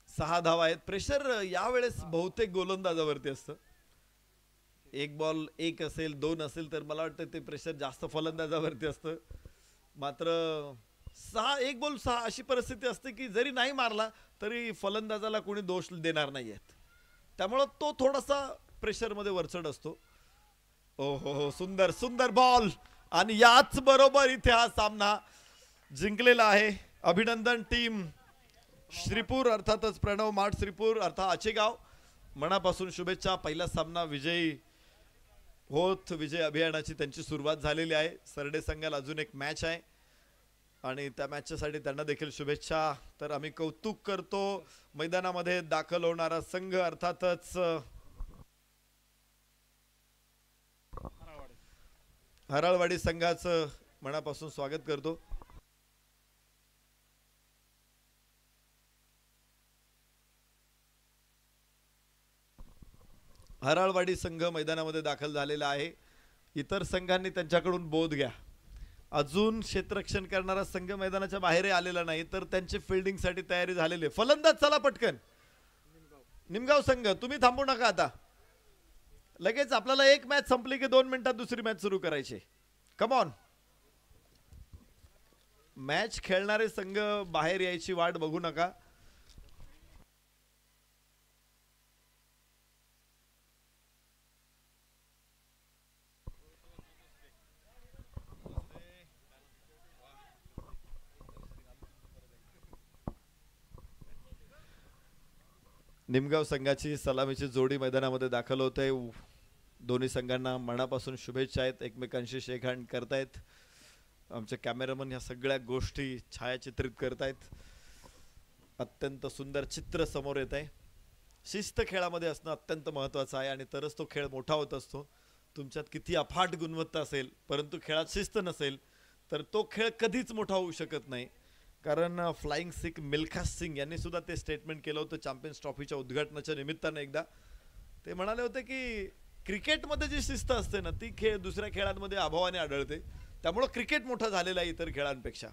6 धावा आहेत. प्रेशर यावेळेस बहुतेक गोलंदाजावरती असतं. 1 बॉल 1 असेल 2 असेल तर मला वाटतं ते प्रेशर जास्त फलंदाजावरती असतं. मात्र 1 बॉल 6 अशी परिस्थिती असते की जरी नाही मारला तरी फलंदाजाला कोणी दोष देणार नाहीयेत. त्यामुळे तो थोडासा प्रेशर मध्ये वरचढ असतो. ओ हो हो, सुंदर सुंदर बॉल आणि याच बरोबर इथे हा सामना जिंकलेला आहे. अभिनंदन टीम श्रीपूर, अर्थातच प्रणव माठ श्रीपूर अर्थात आचेगाव, मनापासून शुभेच्छा. पहिला सामना विजयी होत विजय अभियानाची त्यांची सुरुवात झालेली आहे. सरडे संघाला अजून एक मॅच आहे आणि त्या मॅचसाठी त्यांना देखील शुभेच्छा. तर आम्ही कौतुक करतो मैदानामध्ये दाखल होणारा संघ अर्थातच हराळवाडी संघाचं मनापासून स्वागत करतो. हराळवाडी संघ मैदानामध्ये दाखल झालेला आहे. इतर संघांनी त्यांच्याकडून बोध घ्या. अजून क्षेत्ररक्षण करणारा संघ मैदानाच्या बाहेर आलेला नाही तर त्यांची फिल्डिंग साठी तयारी झालेली आहे. फलंदाज चला पटकन. निमगाव संघ तुम्ही थांबू नका आता. लगेच आपल्याला एक मॅच संपली की 2 मिनिटात दुसरी मॅच सुरू करायची. Come on. मॅच खेळणारे संघ बाहेर यायची वाट बघू नका. निमगाव संघाची सलामीची जोडी मैदानामध्ये दाखल होते. दोन्ही संघांना मनापासून शुभेच्छा आहेत. एकमेकांशी शेक हँड करतायत. आमचे कॅमेरामन ह्या सगळ्या गोष्टी छायाचित्रित करतायत. अत्यंत सुंदर चित्र समोर येत आहे. शिस्त खेळामध्ये असणं अत्यंत महत्त्वाचं आहे आणि तरच तो खेळ मोठा होत असतो. तुमच्यात किती अफाट गुणवत्ता असेल परंतु खेळात शिस्त नसेल तर तो खेळ कधीच मोठा होऊ शकत नाही. कारण फ्लाइंग सिख मिल्खा सिंग यांनी सुद्धा ते स्टेटमेंट केलं होतं चॅम्पियन्स ट्रॉफीच्या उद्घाटनाच्या निमित्तानं एकदा. ते म्हणाले होते की क्रिकेटमध्ये जी शिस्त असते ना ती दुसऱ्या खेळांमध्ये अभावाने आढळते. त्यामुळं क्रिकेट मोठा झालेला आहे इतर खेळांपेक्षा.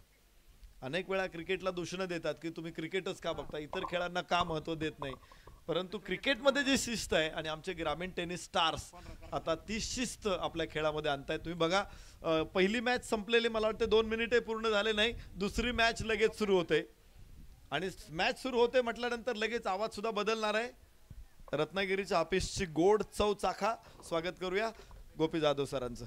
अनेक वेळा क्रिकेटला दूषणं देतात की तुम्ही क्रिकेटच का बघता, इतर खेळांना का महत्त्व देत नाही. परंतु क्रिकेटमध्ये जी शिस्त आहे आणि आमचे ग्रामीण टेनिस स्टार्स आता ती शिस्त आपल्या खेळामध्ये आणतायत. तुम्ही बघा पहिली मॅच संपलेली मला वाटतं 2 मिनिटे पूर्ण झाले नाही, दुसरी मॅच लगेच सुरू होते आणि मॅच सुरू होते म्हटल्यानंतर लगेच आवाज सुद्धा बदलणार आहे. रत्नागिरीच्या ऑफिसची गोड चव चाखा. स्वागत करूया गोपी जाधव सरांचं.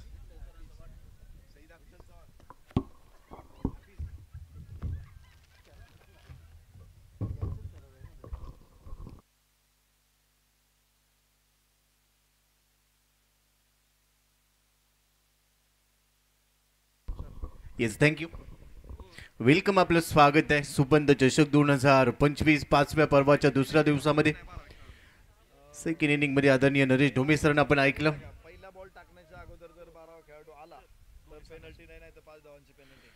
Yes thank you. वेलकम. आपलं स्वागत आहे सुपंत चषक 2025 5व्या पर्वाच्या दुसऱ्या दिवसामध्ये. सेकंड इनिंग मध्ये आदरणीय नरेश ढोमे सरांना आपण ऐकलं. पहिला बॉल टाकण्याच्या अगोदर जर 12वा खेळाडू आला तर पेनल्टी नाही, नाही तर 5 धावांची पेनल्टी.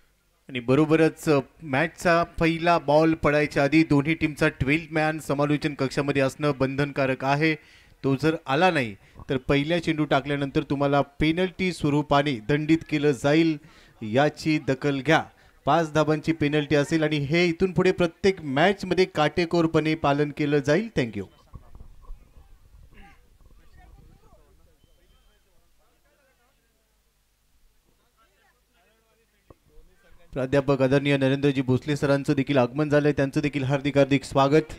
आणि बरोबरच मॅचचा पहिला बॉल पडायच्या आधी दोन्ही टीमचा 12 मॅन समालोचन कक्षामध्ये असणं बंधनकारक आहे. तो जर आला नाही तर पहिल्या चेंडू टाकल्यानंतर तुम्हाला पेनल्टी स्वरूपाने दंडित केलं जाईल. याची दखल घ्या. 5 धाबांची पेनल्टी असेल आणि हे इथून पुढे प्रत्येक मॅच मध्ये काटेकोरपणे पालन केलं जाईल. थँक्यू. प्राध्यापक आदरणीय नरेंद्रजी भोसले सरांचं देखील आगमन झालंय. त्यांचं देखील हार्दिक हार्दिक स्वागत.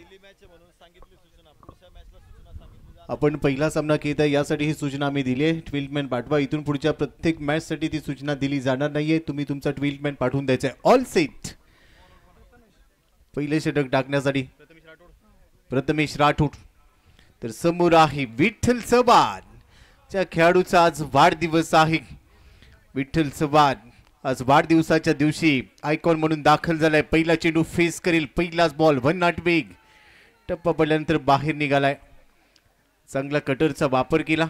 आपण पहिला सामना खेळत आहे यासाठी ही सूचना आम्ही दिली आहे. 12 मॅन पाठवा. इथून पुढच्या प्रत्येक मॅच साठी ती सूचना दिली जाणार नाहीये. तुम्ही तुमचा 12 मॅन पाठवून द्यायचा आहे. All set. पहिले षटक टाकण्यासाठी प्रथमेश राठोड. तर समोर आहे विठ्ठल चव्हाण. त्या खेळाडूचा आज वाढदिवस आहे. विठ्ठल चव्हाण आज वाढदिवसाच्या दिवशी आयकॉन म्हणून दाखल झालाय. पहिला चेंडू फेस करेल. पहिलाच बॉल 1 नॉट वेग. टप्पा पडल्यानंतर बाहेर निघालाय. चांगला कटरचा वापर केला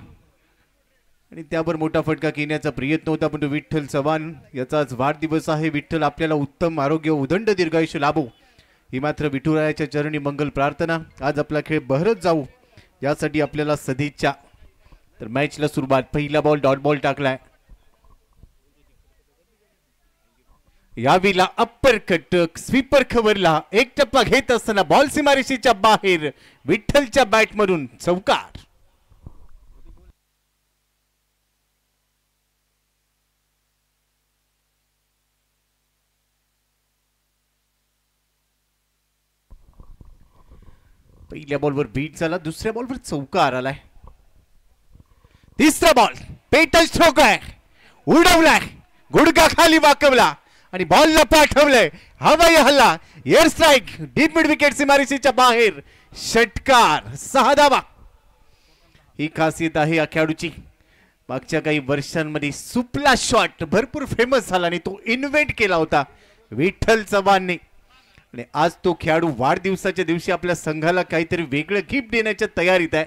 आणि त्यावर मोठा फटका घेण्याचा प्रयत्न होता. पण विठ्ठल चव्हाण याचा आज वाढदिवस आहे. विठ्ठल आपल्याला उत्तम आरोग्य उदंड दीर्घायुष्य लाभो ही मात्र विठुरायाच्या चरणी मंगल प्रार्थना. आज आपला खेळ बहरत जाऊ यासाठी आपल्याला सदिच्छा. तर मॅचला सुरुवात. पहिला बॉल डॉट बॉल टाकलाय. यावेळेला अप्पर कट स्वीपर खवरला. एक टप्पा घेत असताना बॉल सीमारेषेच्या बाहेर. विठ्ठलच्या बॅट मधून चौकार. पहिल्या बॉलवर बीट झाला. दुसऱ्या बॉलवर चौकार आलाय. तिसरा बॉल पेटल स्ट्रोक आहे. उडवलाय. गुडघा खाली वाकवला आणि बॉलला पाठवलंय. हवाई हल्ला. Air strike. Deep mid wicket सीमारेषेच्या बाहेर. षटकार. 6 धावा. ही खासियत आहे या खेळाडूची. मागच्या काही वर्षांमध्ये सुपला शॉट भरपूर फेमस झाला आणि तो इन्व्हेंट केला होता विठ्ठल चव्हाणने. आणि आज तो खेळाडू वाढदिवसाच्या दिवशी आपल्या संघाला काहीतरी वेगळं गिफ्ट देण्याच्या तयारीत आहे.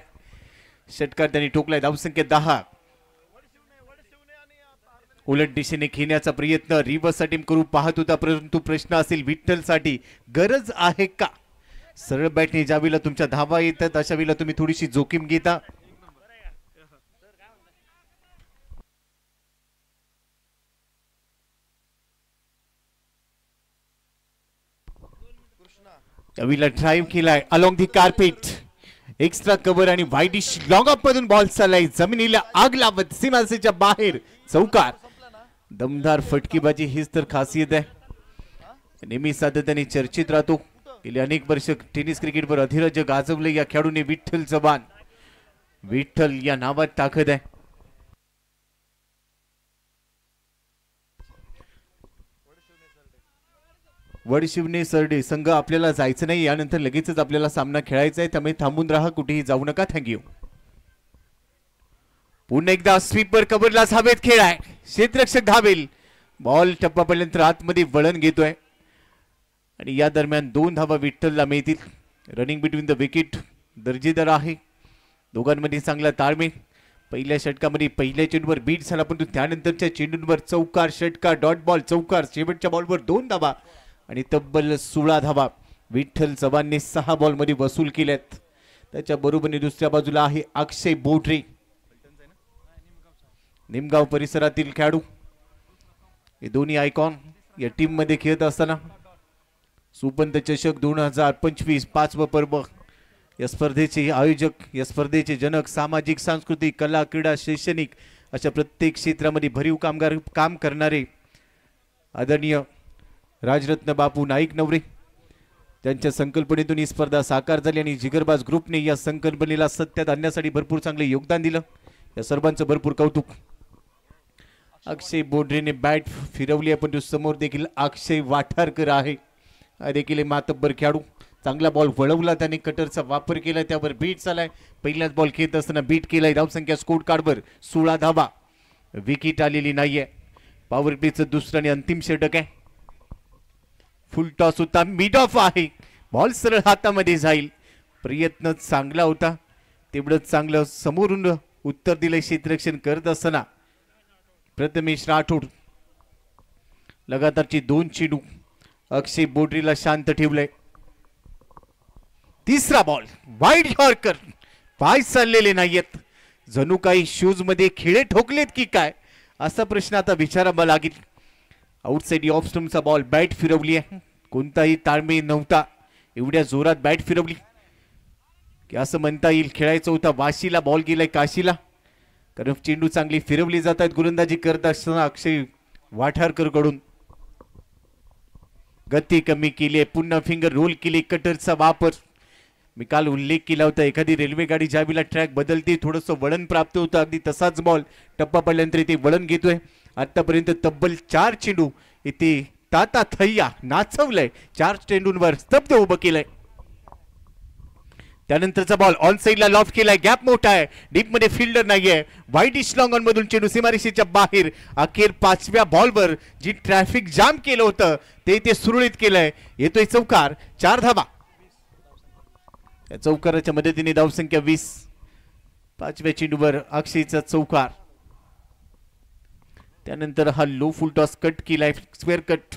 षटकार त्यांनी ठोकलाय. धावसंख्या 10. उलट दिशेने खेळण्याचा प्रयत्न रिव्हर्स टीम करू पाहत होता. परंतु प्रश्न असेल विठ्ठल साठी गरज आहे का. सरळ बॅटने ज्या वेळेला तुमच्या धावा येतात अशा वेळेला तुम्ही थोडीशी जोखीम घेता. त्यावेळेला ड्राईव्ह केलाय along the carpet. Extra cover आणि वाईडिश लॉंग ऑफ मधून बॉल चाललाय. जमिनीला आग लावत सीमारेषेच्या बाहेर. चौकार. दमदार फटकीबाजी हीच तर खासियत आहे. नेहमी सातत्याने चर्चित राहतो. गेली अनेक वर्ष टेनिस क्रिकेटवर अधिराज्य गाजवले या खेळाडूने विठ्ठल चव्हाण. विठ्ठल या नावात ताकद आहे. वडशिवने सरडे संघ आपल्याला जायचं नाही. यानंतर लगेचच आपल्याला सामना खेळायचा आहे. त्यामुळे थांबून राहा. कुठेही जाऊ नका. थँक्यू. पुन्हा एकदा स्वीपर कव्हरला हवेत खेळ आहे. क्षेत्ररक्षक धावेल. बॉल टप्पा पडल्यानंतर आतमध्ये वळण घेतोय आणि या दरम्यान 2 धावा विठ्ठलला मिळतील. रनिंग बिटवीन द विकेट दर्जेदार आहे. दोघांमध्ये चांगला ताळमेळ. पहिल्या षटकामध्ये पहिल्या चेंडूवर बीट झाला, परंतु त्यानंतरच्या चेंडूंवर चौकार, षटकार, डॉट बॉल, चौकार, शेवटच्या बॉलवर 2 धावा आणि तब्बल 16 धावा विठ्ठल चव्हाणने 6 बॉलमध्ये वसूल केल्यात. त्याच्या बरोबरीने दुसऱ्या बाजूला आहे अक्षय बोडरे, निमगाव परिसरातील खेळाडू. हे दोन्ही आयकॉन या टीम मध्ये खेळत असताना सुपंत चषक 2025 5वं पर्व या स्पर्धेचे आयोजक, या स्पर्धेचे जनक, सामाजिक, सांस्कृतिक, कला, क्रीडा, शैक्षणिक अशा प्रत्येक क्षेत्रामध्ये भरीव काम करणारे आदरणीय राजरत्न बापू नाईक नवरे, त्यांच्या संकल्पनेतून ही स्पर्धा साकार झाली आणि जिगरबाज ग्रुपने या संकल्पनेला सत्यात आणण्यासाठी भरपूर चांगले योगदान दिलं. या सर्वांचं भरपूर कौतुक. अक्षय बोडरेने बॅट फिरवली आहे, पण समोर देखील अक्षय वाठारकर आहे. हा देखील मातब्बर खेळाडू. चांगला बॉल वळवला त्याने, कटरचा वापर केला, त्यावर बीट झालाय. पहिलाच बॉल खेळत असताना बीट केलाय. धावसंख्या स्कोर कार्डवर 16 धावा. विकेट आलेली नाहीये. पॉवर प्लेचं दुसरं आणि अंतिम षटक आहे. फुल टॉस होता, मिड ऑफ आहे. बॉल सरळ हातामध्ये जाईल. प्रयत्न चांगला होता, तेवढंच चांगलं समोरून उत्तर दिलंय क्षेत्ररक्षण करत असताना प्रथमेश राठोड. लगातारची 2 चेंडू अक्षय बोडरीला शांत ठेवलंय. तिसरा बॉल वाईड यॉर्कर. पाय चाललेले नाहीयेत, जणू काही शूज मध्ये खिळे ठोकलेत की काय असा प्रश्न आता विचारावा लागेल. आउटसाइड ऑफ स्टंपचा बॉल, बॅट फिरवली आहे. कोणताही ताळमेळ नव्हता, एवढ्या जोरात बॅट फिरवली की असं म्हणता येईल खेळायचं होता. वाशीला बॉल गेलाय, काशीला, कारण चेंडू चांगली फिरवली जात आहेत. गोलंदाजी करत असताना अक्षय वाठारकर कडून गती कमी केली आहे. पुन्हा फिंगर रोल केली. कटरचा वापर मी काल उल्लेख केला होता. एखादी रेल्वे गाडी ज्यावेळेला ट्रॅक बदलते थोडंसं वळण प्राप्त होतं, अगदी तसाच बॉल टप्पा पडल्यानंतर इथे वळण घेतोय. आतापर्यंत तब्बल 4 चेंडू इथे ताता थैया नाचवलंय. 4 चेंडूंवर स्तब्ध उभं केलंय. त्यानंतरचा बॉल ऑन साइडला लॉफ केलाय. गॅप मोठा आहे, डीप मध्ये फिल्डर नाहीये. वाईडिश लॉंग ऑन मधून चेंडू सीमारेषेच्या बाहेर. अखेर 5व्या बॉलवर जी ट्रॅफिक जाम केलं होतं ते इथे सुरळीत केलंय. येतोय चौकार. 4 धावा. चौकाराच्या मदतीने धावसंख्या 20. 5व्या चेंडूवर अक्षयचा चौकार. त्यानंतर हा लो फुल टॉस कट केलाय, स्क्वेअर कट.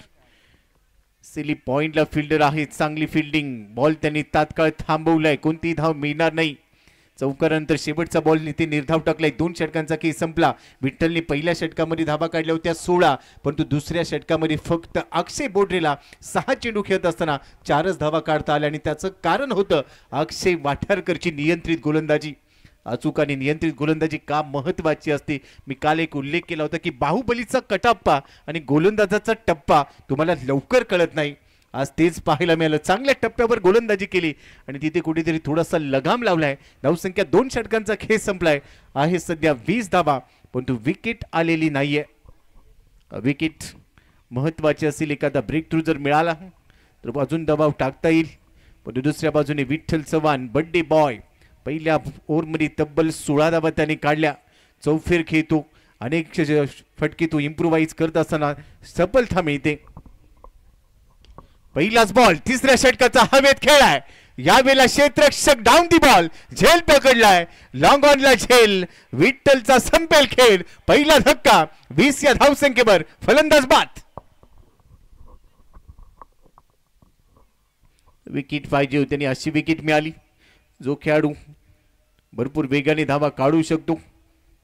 सिली पॉइंटला फिल्डर आहे, चांगली फिल्डिंग. बॉल त्यांनी तात्काळ थांबवलाय, कोणती धाव मिळणार नाही. चौकारानंतर शेवटचा बॉल इथे निर्धाव टाकलाय. 2 षटकांचा खेळ संपला. विठ्ठलने पहिल्या षटकामध्ये धावा काढल्या होत्या 16, परंतु दुसऱ्या षटकामध्ये फक्त अक्षय बोडरेला 6 चेंडू खेळत असताना 4च धावा काढता आल्या आणि त्याचं कारण होतं अक्षय वाठारकरची नियंत्रित गोलंदाजी. अचूक आणि नियंत्रित गोलंदाजी का महत्वाची असते. मी काल एक उल्लेख केला होता की बाहुबलीचा कटाप्पा आणि गोलंदाजाचा टप्पा तुम्हाला लवकर कळत नाही. आज तेच पाहायला मिळालं. चांगल्या टप्प्यावर गोलंदाजी केली आणि तिथे कुठेतरी थोडासा लगाम लावलाय. धावसंख्या 2 षटकांचा खेळ संपलाय. आहे सध्या 20 धावा, परंतु विकेट आलेली नाहीये. विकेट महत्वाची असेल. एखादा ब्रेक थ्रू जर मिळाला तर अजून दबाव टाकता येईल. परंतु दुसऱ्या बाजूने विठ्ठल चव्हाण बड्डे बॉय पहिल्या ओव्हरमध्ये तब्बल 16 धावा त्याने काढल्या. चौफेर खेळतो, अनेक फटके तो इम्प्रोवाइज करत असताना सफलता मिळते. पहिलाच बॉल तिसऱ्या षटकाचा हवेत खेळाय. यावेळेला क्षेत्ररक्षक डाऊन दी बॉल, झेल पकडलाय. लॉंग ऑनला झेल. विठ्ठलचा संपेल खेळ. पहिला धक्का 20 या धावसंख्येवर. फलंदाज बाद. विकेट पाहिजे होती आणि अशी विकेट मिळाली. जो खेळाडू भरपूर वेगाने धावा काढू शकतो,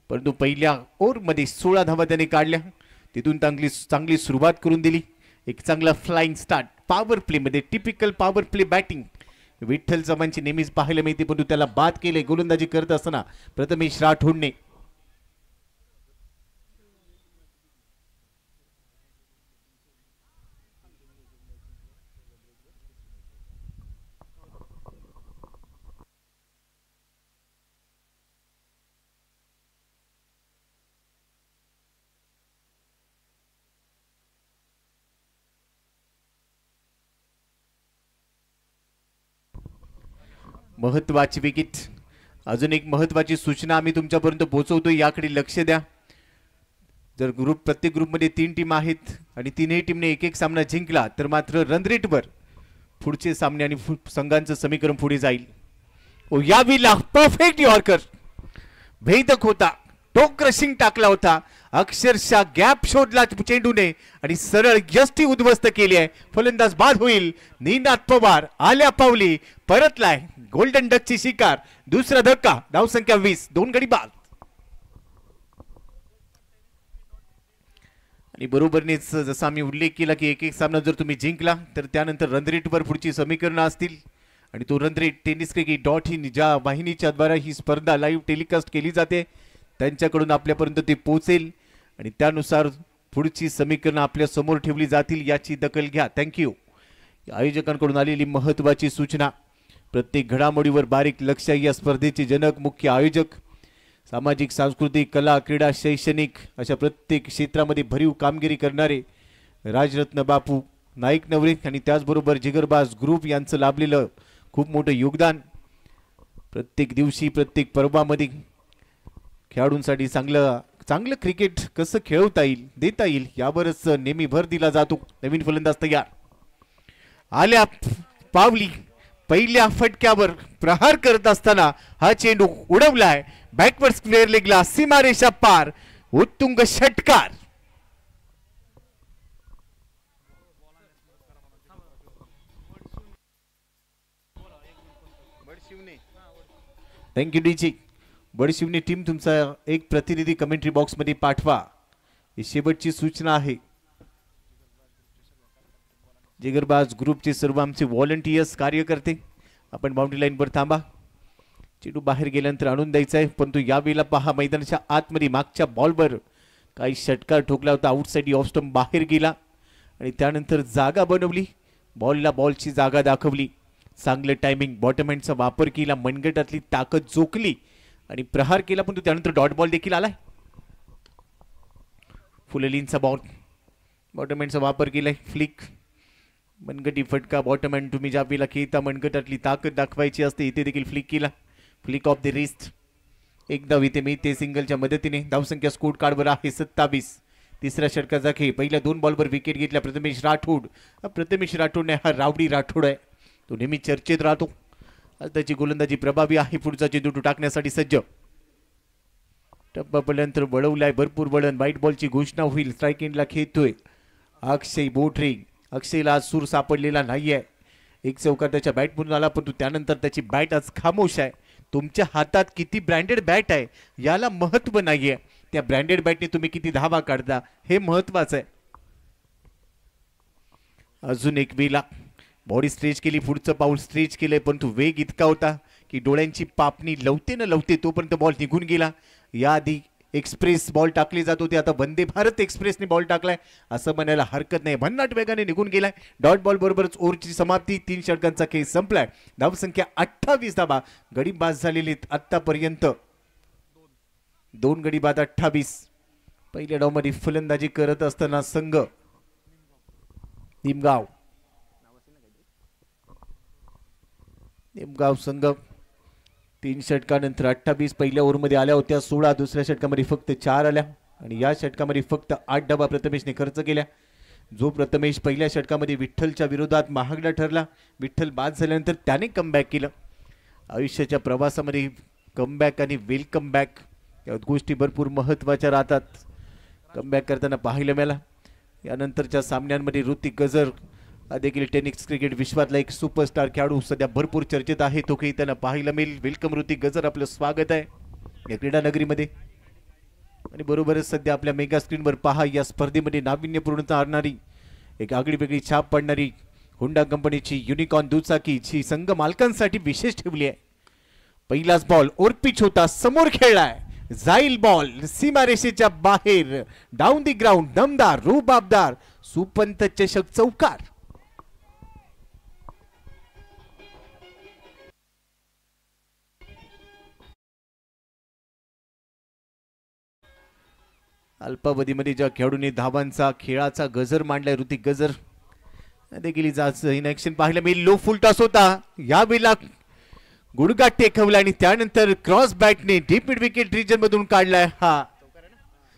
परंतु पहिल्या ओव्हरमध्ये 16 धावा त्याने काढल्या. तिथून चांगली सुरुवात करून दिली. एक चांगला फ्लाइंग स्टार्ट. पॉवर प्ले मध्ये typical power play batting Vitthal चव्हाणची नेहमीच पाहायला मिळते, परंतु त्याला बाद केले गोलंदाजी करत असताना प्रथमेश राठोडने. महत्वाची विकेट अजून एक महत्वाची सूचना आम्ही तुमच्यापर्यंत पोहोचवतो, याकडे लक्ष द्या. जर प्रत्येक ग्रुपमध्ये 3 टीम आहेत आणि तीनही टीमने एक एक सामना जिंकला तर मात्र रन रेटवर पुढचे सामने आणि संघांचं समीकरण पुढे जाईल. ओ यावेळेला परफेक्ट यॉर्कर, भेदक होता, टो क्रशिंग टाकला होता, अक्षरशः गॅप शोधला चेंडूने आणि सरळ यष्टी उद्ध्वस्त केली आहे. फलंदाज बाद होईल. निनाद पवार आल्या पावली परतलाय, गोल्डन डकची शिकार. दुसरा धक्का, धावसंख्या 20, 2 गडी बाद. आणि बरोबरनेच जसा आम्ही उल्लेख केला की एक एक सामना जर तुम्ही जिंकला तर त्यानंतर रन रेटवर पुढची समीकरणं असतील. आणि तो रन रेट tenniscricket.in ज्या वाहिनीच्या द्वारा ही स्पर्धा लाईव्ह टेलिकास्ट केली जाते त्यांच्याकडून आपल्यापर्यंत ते पोहोचेल आणि त्यानुसार पुढची समीकरणं आपल्या समोर ठेवली जातील, याची दखल घ्या. थँक्यू. आयोजकांकडून आलेली महत्वाची सूचना. प्रत्येक घडामोडीवर बारीक लक्ष. या स्पर्धेचे जनक, मुख्य आयोजक, सामाजिक, सांस्कृतिक, कला, क्रीडा, शैक्षणिक अशा प्रत्येक क्षेत्रामध्ये भरीव कामगिरी करणारे राजरत्न बापू नाईक नवरे आणि त्याचबरोबर जिगरबाज ग्रुप यांचं लाभलेलं खूप मोठं योगदान. प्रत्येक दिवशी, प्रत्येक पर्वामध्ये खेळाडूंसाठी चांगलं क्रिकेट कसं खेळवता येईल, देता येईल यावरच नेहमी भर दिला जातो. नवीन फलंदाज तयार. आल्या पावली पहिल्या फटक्यावर प्रहार करत असताना हा चेंडू उडवलाय बॅकवर्ड स्क्वेअर लेगला, सीमारेषा पार, उत्तुंग षटकार. थँक्यू डीजी. बडशिवने टीम तुमचा एक प्रतिनिधी कमेंट्री बॉक्स मध्ये पाठवा, ही शेवटची सूचना आहे. जिगरबाज ग्रुपचे सर्व आमचे व्हॉलंटियर्स कार्यकर्ते आपण बाउंड्री लाईनवर थांबा. चेंडू बाहेर गेल्यानंतर आणून द्यायचा आहे, परंतु यावेळेला पहा मैदानाच्या आतमध्ये मागच्या बॉलवर काही षटकार ठोकला होता. आउटसाइड ऑफ स्टंप बाहेर गेला आणि त्यानंतर जागा बनवली, बॉलला बॉलची जागा दाखवली. चांगलं टायमिंग, बॉटम हँडचा वापर केला, मनगटातली ताकद जोखली आणि प्रहार केला, परंतु त्यानंतर डॉट बॉल देखील आलाय. फुललींचा बॉल, बॉटम हँडचा वापर केलाय, फ्लिक, मनगटी फटका. बॉटम हँड तुम्ही ज्या वेळेला खेळता मनगटातली ताकद दाखवायची असते, इथे देखील फ्लिक केला, फ्लिक ऑफ द रिस्ट. एक धाव इथे मिळते सिंगलच्या मदतीने. धावसंख्या स्कोर कार्डवर आहे 27. तिसऱ्या षटकाचा खेळ. पहिल्या 2 बॉलवर विकेट घेतल्या प्रथमेश राठोड. प्रथमेश राठोडने हा रावडी राठोड आहे, तो नेहमी चर्चेत राहतो. आज त्याची गोलंदाजी प्रभावी आहे. पुढचा चेंडू टाकण्यासाठी सज्ज. टप्प्यापर्यंत वळवलाय, भरपूर वळण. व्हाईट बॉलची घोषणा होईल. स्ट्राईक एंडला खेळतोय अक्षय बोठरे. अक्षयला आज सूर सापडलेला नाहीये. एक चौकार त्याच्या बॅटमधून आला, परंतु त्यानंतर त्याची बॅट आज खामोश आहे. तुमच्या हातात किती ब्रँडेड बॅट आहे याला महत्व नाहीये, त्या ब्रँडेड बॅटने तुम्ही किती धावा काढता हे महत्वाचं आहे. अजून एक वेळा बॉडी स्ट्रेच केली, पुढचं पाऊल स्ट्रेच केलंय, परंतु वेग इतका होता की डोळ्यांची पापणी लवते न लवते तोपर्यंत बॉल निघून गेला. याआधी एक्सप्रेस बॉल टाकले जात होते, आता वंदे भारत एक्सप्रेसने बॉल टाकलाय असं म्हणायला हरकत नाही. भन्नाट वेगाने निघून गेलाय. डॉट बॉल बरोबरच ओव्हरची समाप्ती. 3 षटकांचा खेळ संपलाय. धावसंख्या 28 धावा. गडी बाद झालेले आतापर्यंत 2 गडी बाद 28. पहिल्या डावमध्ये फलंदाजी करत असताना संघ निमगाव संघ 3 षटकानंतर 28. पहिल्या ओव्हरमध्ये आल्या होत्या 16, दुसऱ्या षटकामध्ये फक्त 4 आल्या आणि या षटकामध्ये फक्त 8 धावा प्रथमेशने खर्च केल्या. जो प्रथमेश पहिल्या षटकामध्ये विठ्ठलच्या विरोधात महागडा ठरला. विठ्ठल बाद झाल्यानंतर त्याने कमबॅक केलं. आयुष्याच्या प्रवासामध्ये कमबॅक आणि वेलकम बॅक या गोष्टी भरपूर महत्त्वाच्या राहतात. कमबॅक करताना पाहायला मिळाला. यानंतरच्या सामन्यांमध्ये ऋतिक गजर देखील टेनिस क्रिकेट विश्वातला एक सुपरस्टार खेळाडू सध्या भरपूर चर्चेत आहे, तो काही त्यांना पाहायला मिळेल. वेलकम ऋतिक गजर, आपलं स्वागत आहे या क्रीडा नगरीमध्ये. आणि बरोबरच सध्या आपल्या मेगा स्क्रीनवर पहा या स्पर्धेमध्ये नाविन्यपूर्णता आणणारी एक आगळी वेगळी छाप पडणारी होंडा कंपनीची युनिकॉर्न दुचाकीची संघ मालकांसाठी विशेष ठेवली आहे. पहिलाच बॉल ओरपिच होता, समोर खेळलाय, जाईल बॉल सीमारेषेच्या बाहेर, डाऊन दी ग्राउंड, दमदार रुबाबदार सुपंत चषक चौकार. अल्पावधीमध्ये ज्या खेळाडूंनी धावांचा खेळाचा गजर मांडलाय ऋतिक गजर देखील इन ऍक्शन पाहायला मिळेल. लो फुल टॉस होता, यावेळेला गुडघा टेकवला आणि त्यानंतर क्रॉस बॅटने डीप मिड विकेट रिजन मधून काढलाय हा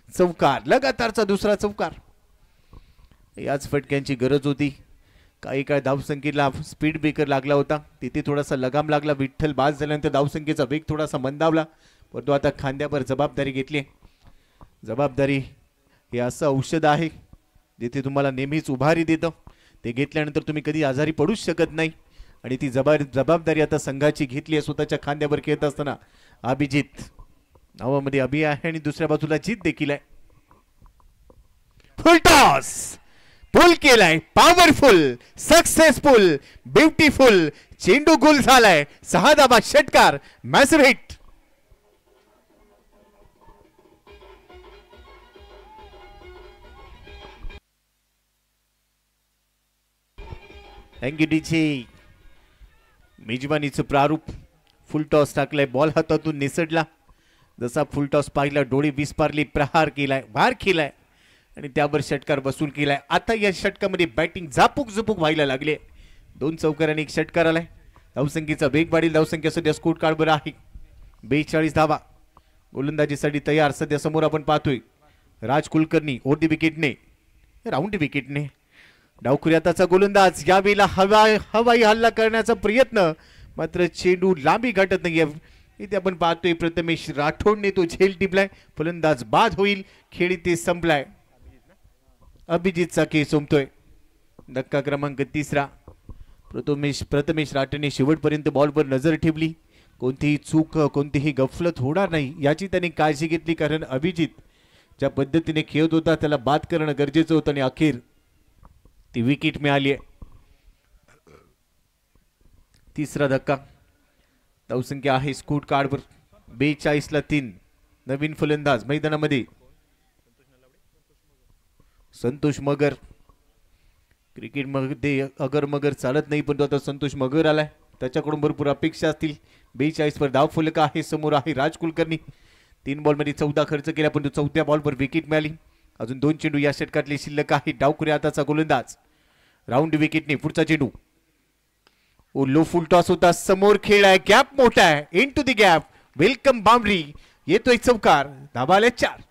चौकार. लगातारचा दुसरा चौकार. याच फटक्यांची गरज होती. काही काळ धावसंख्येला स्पीड ब्रेकर लागला होता, तिथे थोडासा लगाम लागला. विठ्ठल बाद झाल्यानंतर धावसंख्येचा वेग थोडासा मंदावला, परंतु आता खांद्यावर जबाबदारी घेतली. जबाबदारी हे असं औषध आहे जिथे तुम्हाला नेहमीच उभारी देतं. ते घेतल्यानंतर तुम्ही कधी आजारी पडूच शकत नाही. आणि ती जबाबदारी आता संघाची घेतली आहे. स्वतःच्या खांद्यावर खेळत असताना अभिजित नावामध्ये अभि आहे आणि दुसऱ्या बाजूला जीत देखील आहे. फुल टॉस पुल केलाय. पॉवरफुल, सक्सेसफुल, ब्युटिफुल चेंडू गोल झालाय. 6 धावा षटकार. Massive hit. Thank you DJ. मेजबानीचं प्रारूप. फुल टॉस टाकलाय. बॉल हातातून निसटला. जसा फुल टॉस पाहिला डोळे विस्पारले. प्रहार केलाय, भार केलाय आणि त्यावर षटकार बसून केलाय. आता या षटकामध्ये बॅटिंग झापूक झुपूक व्हायला लागले. 2 चौकार आणि 1 षटकार आलाय. धावसंख्येचा वेग वाढील. धावसंख्या सध्या स्कोर कार्डवर आहे 42 धावा. गोलंदाजीसाठी तयार. सध्या समोर आपण पाहतोय राज कुलकर्णी ओढी विकेटने, राऊंड विकेटने. डावखुऱ्याताचा गोलंदाज यावेळेला हवाई हल्ला करण्याचा प्रयत्न, मात्र चेंडू लांबी गाठत नाहीये. इथे आपण पाहतोय प्रथमेश राठोडने तो झेल टिपलाय. फलंदाज बाद होईल. खेळ इथे संपलाय. अभिजितचा खेळ संपतोय. धक्का क्रमांक 3. प्रथमेश राठोडने शेवटपर्यंत बॉलवर नजर ठेवली. कोणतीही चूक, कोणतीही गफलत होणार नाही याची त्यांनी काळजी घेतली, कारण अभिजित ज्या पद्धतीने खेळत होता त्याला बाद करणं गरजेचं होतं आणि अखेर ती विकेट मिळाली आहे. 3रा धक्का. धावसंख्या आहे स्कोर कार्डवर 42 ला 3. नवीन फलंदाज मैदानामध्ये संतोष मगर. क्रिकेट मध्ये अगर मगर चालत नाही, पण आता संतोष मगर आलाय. त्याच्याकडून भरपूर अपेक्षा असतील. 42 वर धाव फलक आहे. समोर आहे राज कुलकर्णी. 3 बॉलमध्ये 14 खर्च केला, पण 4थ्या बॉलवर विकेट मिळाली. अजून 2 चेंडू या षटकातले शिल्लक आहे. डावखुऱ्या आताचा गोलंदाज राऊंड विकेटने. पुढचा चेंडू लो फुल टॉस होता. समोर खेळ आहे. गॅप मोठा आहे. Into the gap. Welcome boundary. येतोय चौकार. धाबा आले 4.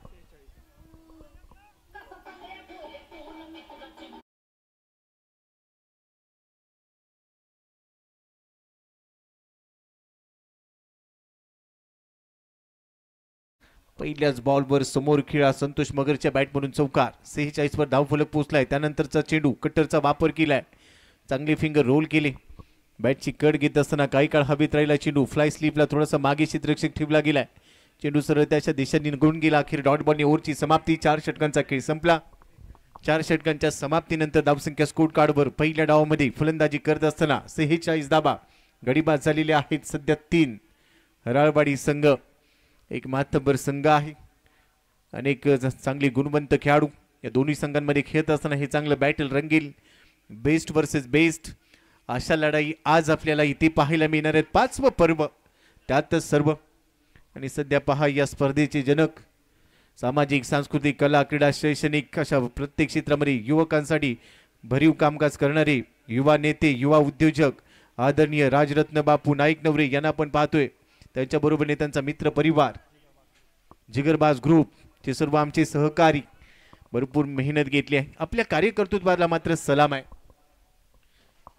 पहिल्याच बॉलवर समोर खेळा. संतोष मगरच्या बॅट म्हणून चौकार. 46 वर धावफलक पोहोचलाय. त्यानंतरचा चेंडू कटरचा वापर केलाय. चांगले फिंगर रोल केले. बॅटची कट घेत असताना काही काळ हवेत राहिला चेंडू. फ्लाय स्लीपला थोडासा मागे क्षेत्ररक्षक ठेवला गेलाय. चेंडू सरळ त्याच्या दिशेने निघून गेला. अखेर डॉट बॉलने ओव्हरची समाप्ती. 4 षटकांचा खेळ संपला. 4 षटकांच्या समाप्तीनंतर धावसंख्या स्कोर कार्डवर पहिल्या डावामध्ये फलंदाजी करत असताना 46 धावा गडीबाद झालेले आहेत. सध्या 3. हराळवाडी संघ एक मातब्बर संघ आहे. अनेक चांगले गुणवंत खेळाडू या दोन्ही संघांमध्ये खेळत असताना हे चांगलं बॅटल रंगेल. बेस्ट वर्सेस बेस्ट अशा लढाई आज आपल्याला इथे पाहायला मिळणार आहेत. 5वं पर्व त्यातच सर्व. आणि सध्या पहा या स्पर्धेचे जनक सामाजिक, सांस्कृतिक, कला, क्रीडा, शैक्षणिक अशा प्रत्येक क्षेत्रामध्ये युवकांसाठी भरीव कामकाज करणारे युवा नेते, युवा उद्योजक आदरणीय राजरत्न बापू नाईक नवरे यांना आपण पाहतोय. त्यांच्याबरोबर त्यांचा मित्र परिवार, जिगरबाज ग्रुप ते सर्व आमचे सहकारी भरपूर मेहनत घेतली आहे. आपल्या कार्यकर्तृत्वाला मात्र सलाम आहे.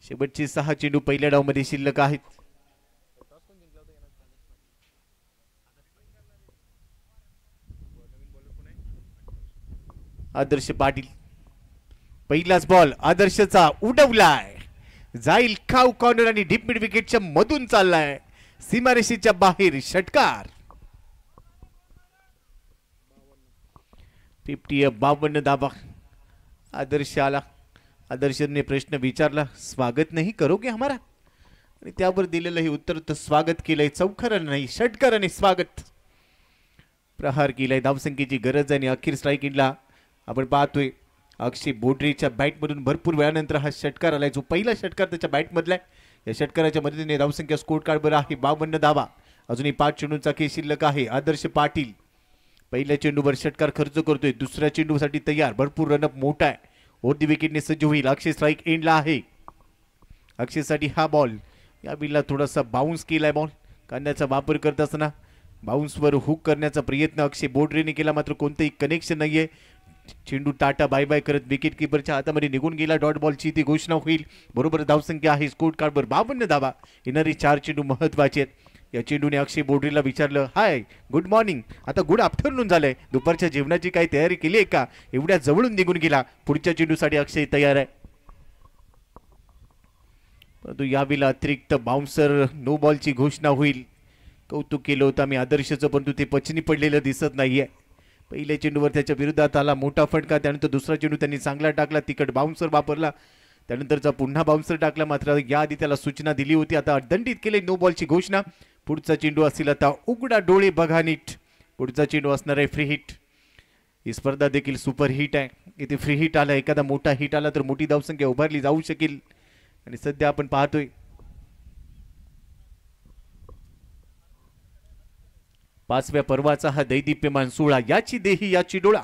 शेवटचे 6 चेंडू पहिल्या डावमध्ये शिल्लक आहेत. आदर्श पाटील. पहिलाच बॉल आदर्शचा उडवलाय. जाईल खाऊ कॉर्नर आणि डीप मिड विकेटच्या मधून चाललाय. सीमारेषेच्या बाहेर षटकार. 52 धावा. आदर्श आला. आदर्शने प्रश्न विचारला, स्वागत नाही करोगे हमारा? आणि त्यावर दिलेलं हे उत्तर तर स्वागत केलंय. चौकाराने नाही षटकाराने स्वागत. प्रहार केलाय. धावसंख्येची गरज आणि अखेर स्ट्राईक इनला आपण पाहतोय अक्षय बोडरेच्या बॅटमधून भरपूर वेळानंतर हा षटकार आलाय, जो पहिला षटकार त्याच्या बॅटमधला आहे. या षटकाराच्या मदतीने धावसंख्या स्कोर कार्डवर आहे 52 धावा. अजूनही 5 चेंडूंचा खेळ शिल्लक आहे. आदर्श पाटील पहिल्या चेंडूवर षटकार खर्च करतोय. दुसऱ्या चेंडूसाठी तयार. भरपूर रनअप मोठा आहे. ओढी विकेटने सज्ज होईल. अक्षय स्ट्राईक एंडला आहे. अक्षयसाठी हा बॉल या बिलला थोडासा बाउन्स केलाय बॉल. कांद्याचा वापर करत असताना बाउन्सवर हुक करण्याचा प्रयत्न अक्षय बोडरेने केला, मात्र कोणतंही कनेक्शन नाहीये. चेंडू टाटा बाय बाय करत विकेट किपरच्या हातामध्ये निघून गेला. डॉट बॉलची ती घोषणा होईल. बरोबर धावसंख्या आहे स्कोर कार्डवर 52 धावा. येणारी 4 चेंडू महत्वाचे आहेत. या चेंडूने अक्षय बोडरेला विचारलं, हाय गुड मॉर्निंग, आता गुड आफ्टरनून झालंय, दुपारच्या जेवणाची काही तयारी केली आहे का? एवढ्या जवळून निघून गेला. पुढच्या चेंडूसाठी अक्षय तयार आहे. परंतु यावेळेला अतिरिक्त बाउन्सर नो बॉलची घोषणा होईल. कौतुक केलं होतं आम्ही आदर्शचं, परंतु ते पचनी पडलेलं दिसत नाहीये. पहिल्या चेंडूवर त्याच्या विरोधात आला मोठा फटका. त्यानंतर दुसरा चेंडू त्यांनी चांगला टाकला, तिकट बाउन्सर वापरला. त्यानंतरचा पुन्हा बाउन्सर टाकला, मात्र याआधी त्याला सूचना दिली होती. आता दंडित केले. नो बॉलची घोषणा. पुढचा चेंडू असेल आता उघडा डोळे बघा नीट. पुढचा चेंडू असणार आहे फ्री हिट. ही स्पर्धा देखील सुपर हिट आहे. इथे फ्री हिट आला, एखादा मोठा हिट आला तर मोठी धावसंख्या उभारली जाऊ शकेल. आणि सध्या आपण पाहतोय 5व्या पर्वाचा हा दैदिप्यमान सोहळा. याची देही याची डोळा.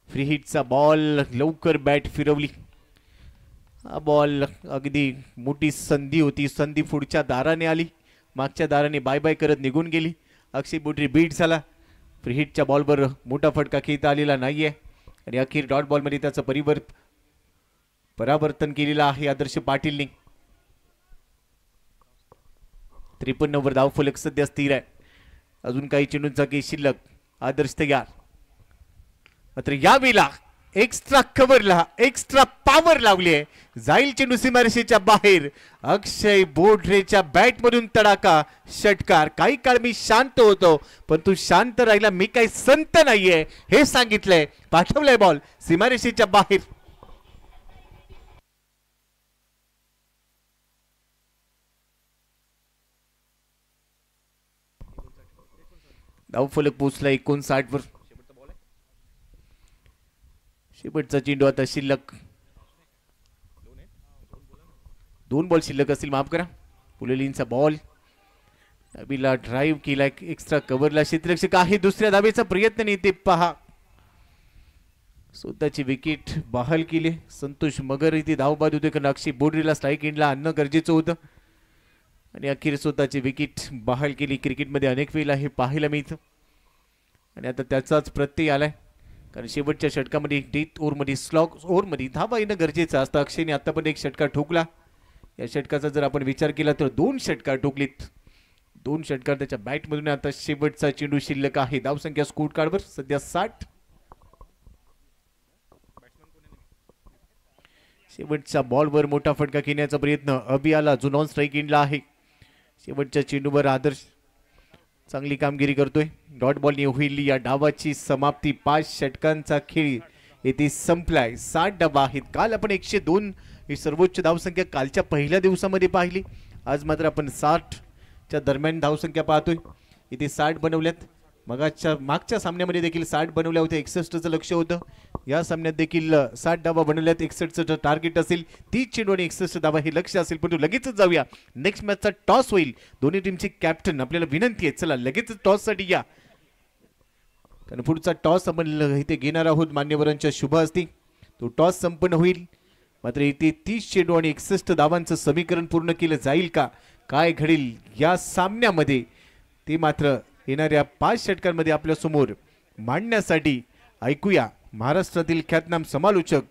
फ्री हिटचा बॉल, लवकर बॅट फिरवली. हा बॉल अगदी मोठी संधी होती. संधी पुढच्या दाराने आली, मागच्या दाराने बाय बाय करत निघून गेली. अक्षय बोडरे बीट झाला. फ्री हिटच्या बॉलवर मोठा फटका खेळता आलेला नाहीये आणि अखेर डॉट बॉलमध्ये त्याचं परावर्तन केलेलं आहे आदर्श पाटीलने. 53 वर धावफलक सध्या स्थिर आहे. अजून काही चेंडूंचा काही शिल्लक. आदर्श तयार. मात्र यावेळेला एक्स्ट्रा कव्हरला एक्स्ट्रा पॉवर लावली आहे. जाईल चेंडू सीमारेषेच्या बाहेर. अक्षय बोडरेच्या बॅटमधून तडाखा, षटकार. काही काळ मी शांत होतो, परंतु शांत राहिला मी काही संत नाहीये हे सांगितलंय. पाठवलंय बॉल सीमारेषेच्या बाहेर. धावफलक पोहोचला 59 वर. शेवटचा चेंडू आता शिल्लक. 2 बॉल शिल्लक असतील, माफ करा. पुलेलींचा बॉल. अभिला ड्राईव्ह केला एक्स्ट्रा कव्हरला. क्षेत्ररक्षक आहे. दुसऱ्या धावेचा प्रयत्न नाही ते पहा. स्वतःची विकेट बहाल केली. संतोष मगर इथे धावबाद होते, कारण अक्षय बोडरेला स्ट्राईक एंडला आणणं गरजेचं होतं आणि अखेर स्वतःची विकेट बहाल केली. क्रिकेटमध्ये अनेक वेळेला हे पाहायला मिळतं आणि आता त्याचाच प्रत्यय आलाय, कारण शेवटच्या षटकामध्ये डेथ ओव्हरमध्ये स्लॉग ओव्हरमध्ये धावा येणं गरजेचं असतं. अक्षयने आतापर्यंत एक षटकार ठोकला. या षटकाचा जर आपण विचार केला तर 2 षटकार ठोकलीत. 2 षटकार त्याच्या बॅटमधून. आता शेवटचा चेंडू शिल्लक आहे. धावसंख्या स्कोर कार्डवर सध्या 60. शेवटच्या बॉलवर मोठा फटका घेण्याचा प्रयत्न अभियाला जो नॉन स्ट्राईक एंडला आहे. शेवटच्या चेंडूवर आदर्श चांगली कामगिरी करतोय. डॉट बॉलने होईल या डावाची समाप्ती. 5 षटकांचा खेळ येथे संपलाय. 60 डावा आहेत. काल आपण 102 ही सर्वोच्च धावसंख्या कालच्या पहिल्या दिवसामध्ये पाहिली. आज मात्र आपण 60च्या दरम्यान धावसंख्या पाहतोय. इथे 60 बनवल्यात. मागच्या सामन्यामध्ये देखील 60 बनवल्या होत्या. 61चं लक्ष होतं. या सामन्यात देखील 60 धावा बनवल्यात. 61चं टार्गेट असेल. 30 चेंडू आणि 61 धावा हे लक्ष असेल. परंतु लगेचच जाऊया. नेक्स्ट मॅचचा टॉस होईल. दोन्ही टीमचे कॅप्टन आपल्याला विनंती आहे, चला लगेचच टॉससाठी या, कारण पुढचा टॉस आपण इथे घेणार आहोत. मान्यवरांच्या शुभ हस्ती तो टॉस संपन्न होईल. मात्र इथे 30 चेंडू आणि 61 धावांचं समीकरण पूर्ण केलं जाईल का? काय घडेल या सामन्यामध्ये ते मात्र येणाऱ्या 5 षटकांमध्ये आपल्या समोर मांडण्यासाठी ऐकूया महाराष्ट्रातील ख्यातनाम समालोचक,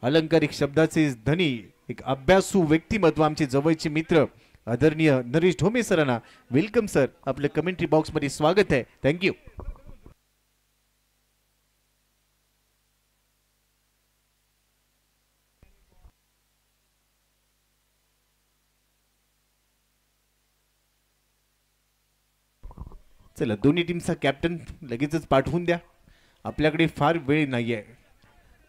अलंकारिक शब्दाचे धनी, एक अभ्यासू व्यक्तिमत्व, आमचे जवळचे मित्र आदरणीय नरेश ढोमे सरांना. वेलकम सर, आपलं कमेंट्री बॉक्स मध्ये स्वागत आहे. थँक्यू. चला दोन्ही टीमचा कॅप्टन लगेचच पाठवून द्या. आपल्याकडे फार वेळ नाही आहे.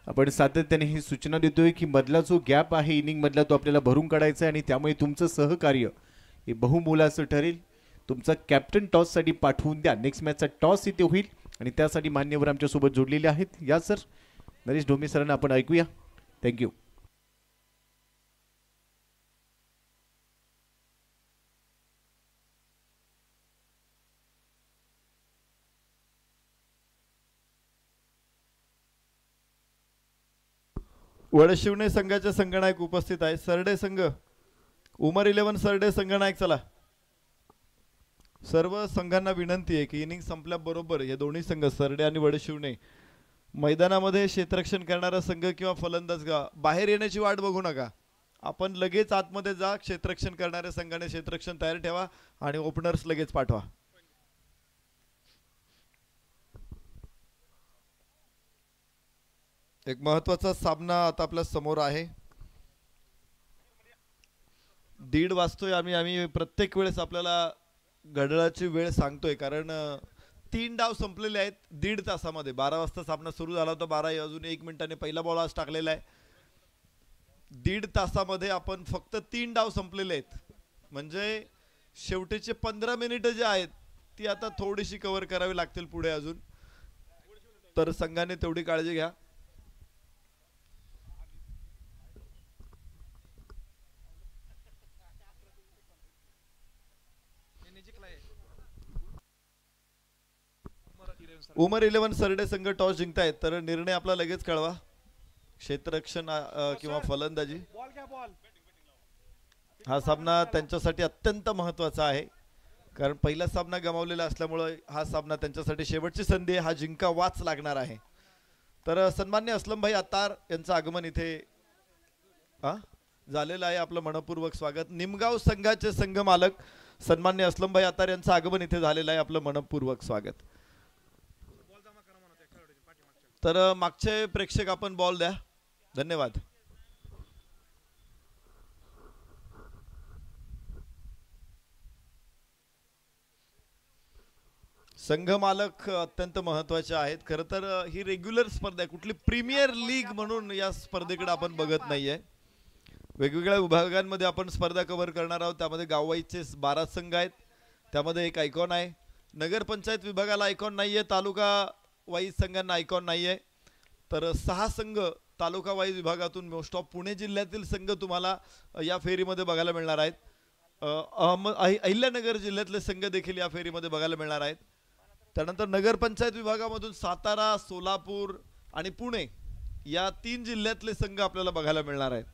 आपण सातत्याने ही सूचना देतोय की मधला जो गॅप आहे इनिंग मधला तो आपल्याला भरून काढायचा आहे आणि त्यामुळे तुमचं सहकार्य हे बहुमोलाचं ठरेल. तुमचा कॅप्टन टॉससाठी पाठवून द्या. नेक्स्ट मॅचचा टॉस इथे होईल आणि त्यासाठी मान्यवर आमच्यासोबत जोडलेले आहेत. या सर, नरेश ढोमे सरांना आपण ऐकूया. थँक्यू. वडशिवणे संघाचे संघनायक उपस्थित आहे. सरडे संघ, उमर 11 सरडे संघनायक. चला, सर्व संघांना विनंती आहे की इनिंग संपल्याबरोबर हे दोन्ही संघ सरडे आणि वडशिवणे मैदानामध्ये क्षेत्ररक्षण करणारा संघ किंवा फलंदाज बाहेर येण्याची वाट बघू नका. आपण लगेच आतमध्ये जा. क्षेत्ररक्षण करणाऱ्या संघाने क्षेत्ररक्षण तयार ठेवा आणि ओपनर्स लगेच पाठवा. एक महत्वाचा सामना आता आपल्या समोर आहे. 1:30 वाजतोय. आम्ही प्रत्येक वेळेस आपल्याला घड्याळाची वेळ सांगतोय कारण 3 डाव संपलेले आहेत 1.5 तासामध्ये. 12 वाजता सामना सुरू झाला होता. 12 वाजून 1 मिनिटाने पहिला बॉल आज टाकलेला आहे. 1.5 तासामध्ये आपण फक्त 3 डाव संपलेले आहेत. म्हणजे शेवटचे 15 मिनिटं जे आहेत ती आता थोडीशी कव्हर करावी लागतील पुढे अजून. तर संघाने तेवढी काळजी घ्या. उमर 11 सरडे संघ टॉस जिंकतायत. तर निर्णय आपला लगेच कळवा. क्षेत्ररक्षण किंवा फलंदाजी. हा सामना त्यांच्यासाठी अत्यंत महत्वाचा आहे कारण पहिला सामना गमावलेला असल्यामुळे हा सामना त्यांच्यासाठी शेवटची संधी आहे. हा जिंका वाच लागणार आहे. तर सन्मान्य असलम भाई अत्तार यांचं आगमन इथे झालेलं आहे. आपलं मनपूर्वक स्वागत. निमगाव संघाचे संघ मालक सन्मान्य असलम भाई अत्तार यांचं आगमन इथे झालेलं आहे. आपलं मनपूर्वक स्वागत. तर मागचे प्रेक्षक आपण बॉल द्या. धन्यवाद. संघ मालक अत्यंत महत्वाचे आहेत. खरं तर ही रेग्युलर स्पर्धा आहे. कुठली प्रीमियर लीग म्हणून या स्पर्धेकडे आपण बघत नाहीये. वेगवेगळ्या विभागांमध्ये आपण स्पर्धा कव्हर करणार आहोत. त्यामध्ये गाववाईजचे 12 संघ आहेत. त्यामध्ये एक आयकॉन आहे. नगरपंचायत विभागाला आयकॉन नाहीये. तालुका वाईज संघांना आयकॉन नाहीये. तर 6 संघ तालुका वाईज विभागातून मोस्ट ऑफ पुणे जिल्ह्यातील संघ तुम्हाला या फेरीमध्ये बघायला मिळणार आहेत. अहिल्यानगर जिल्ह्यातले संघ देखील या फेरीमध्ये बघायला मिळणार आहेत. त्यानंतर नगरपंचायत विभागामधून सातारा, सोलापूर आणि पुणे या 3 जिल्ह्यातले संघ आपल्याला बघायला मिळणार आहेत.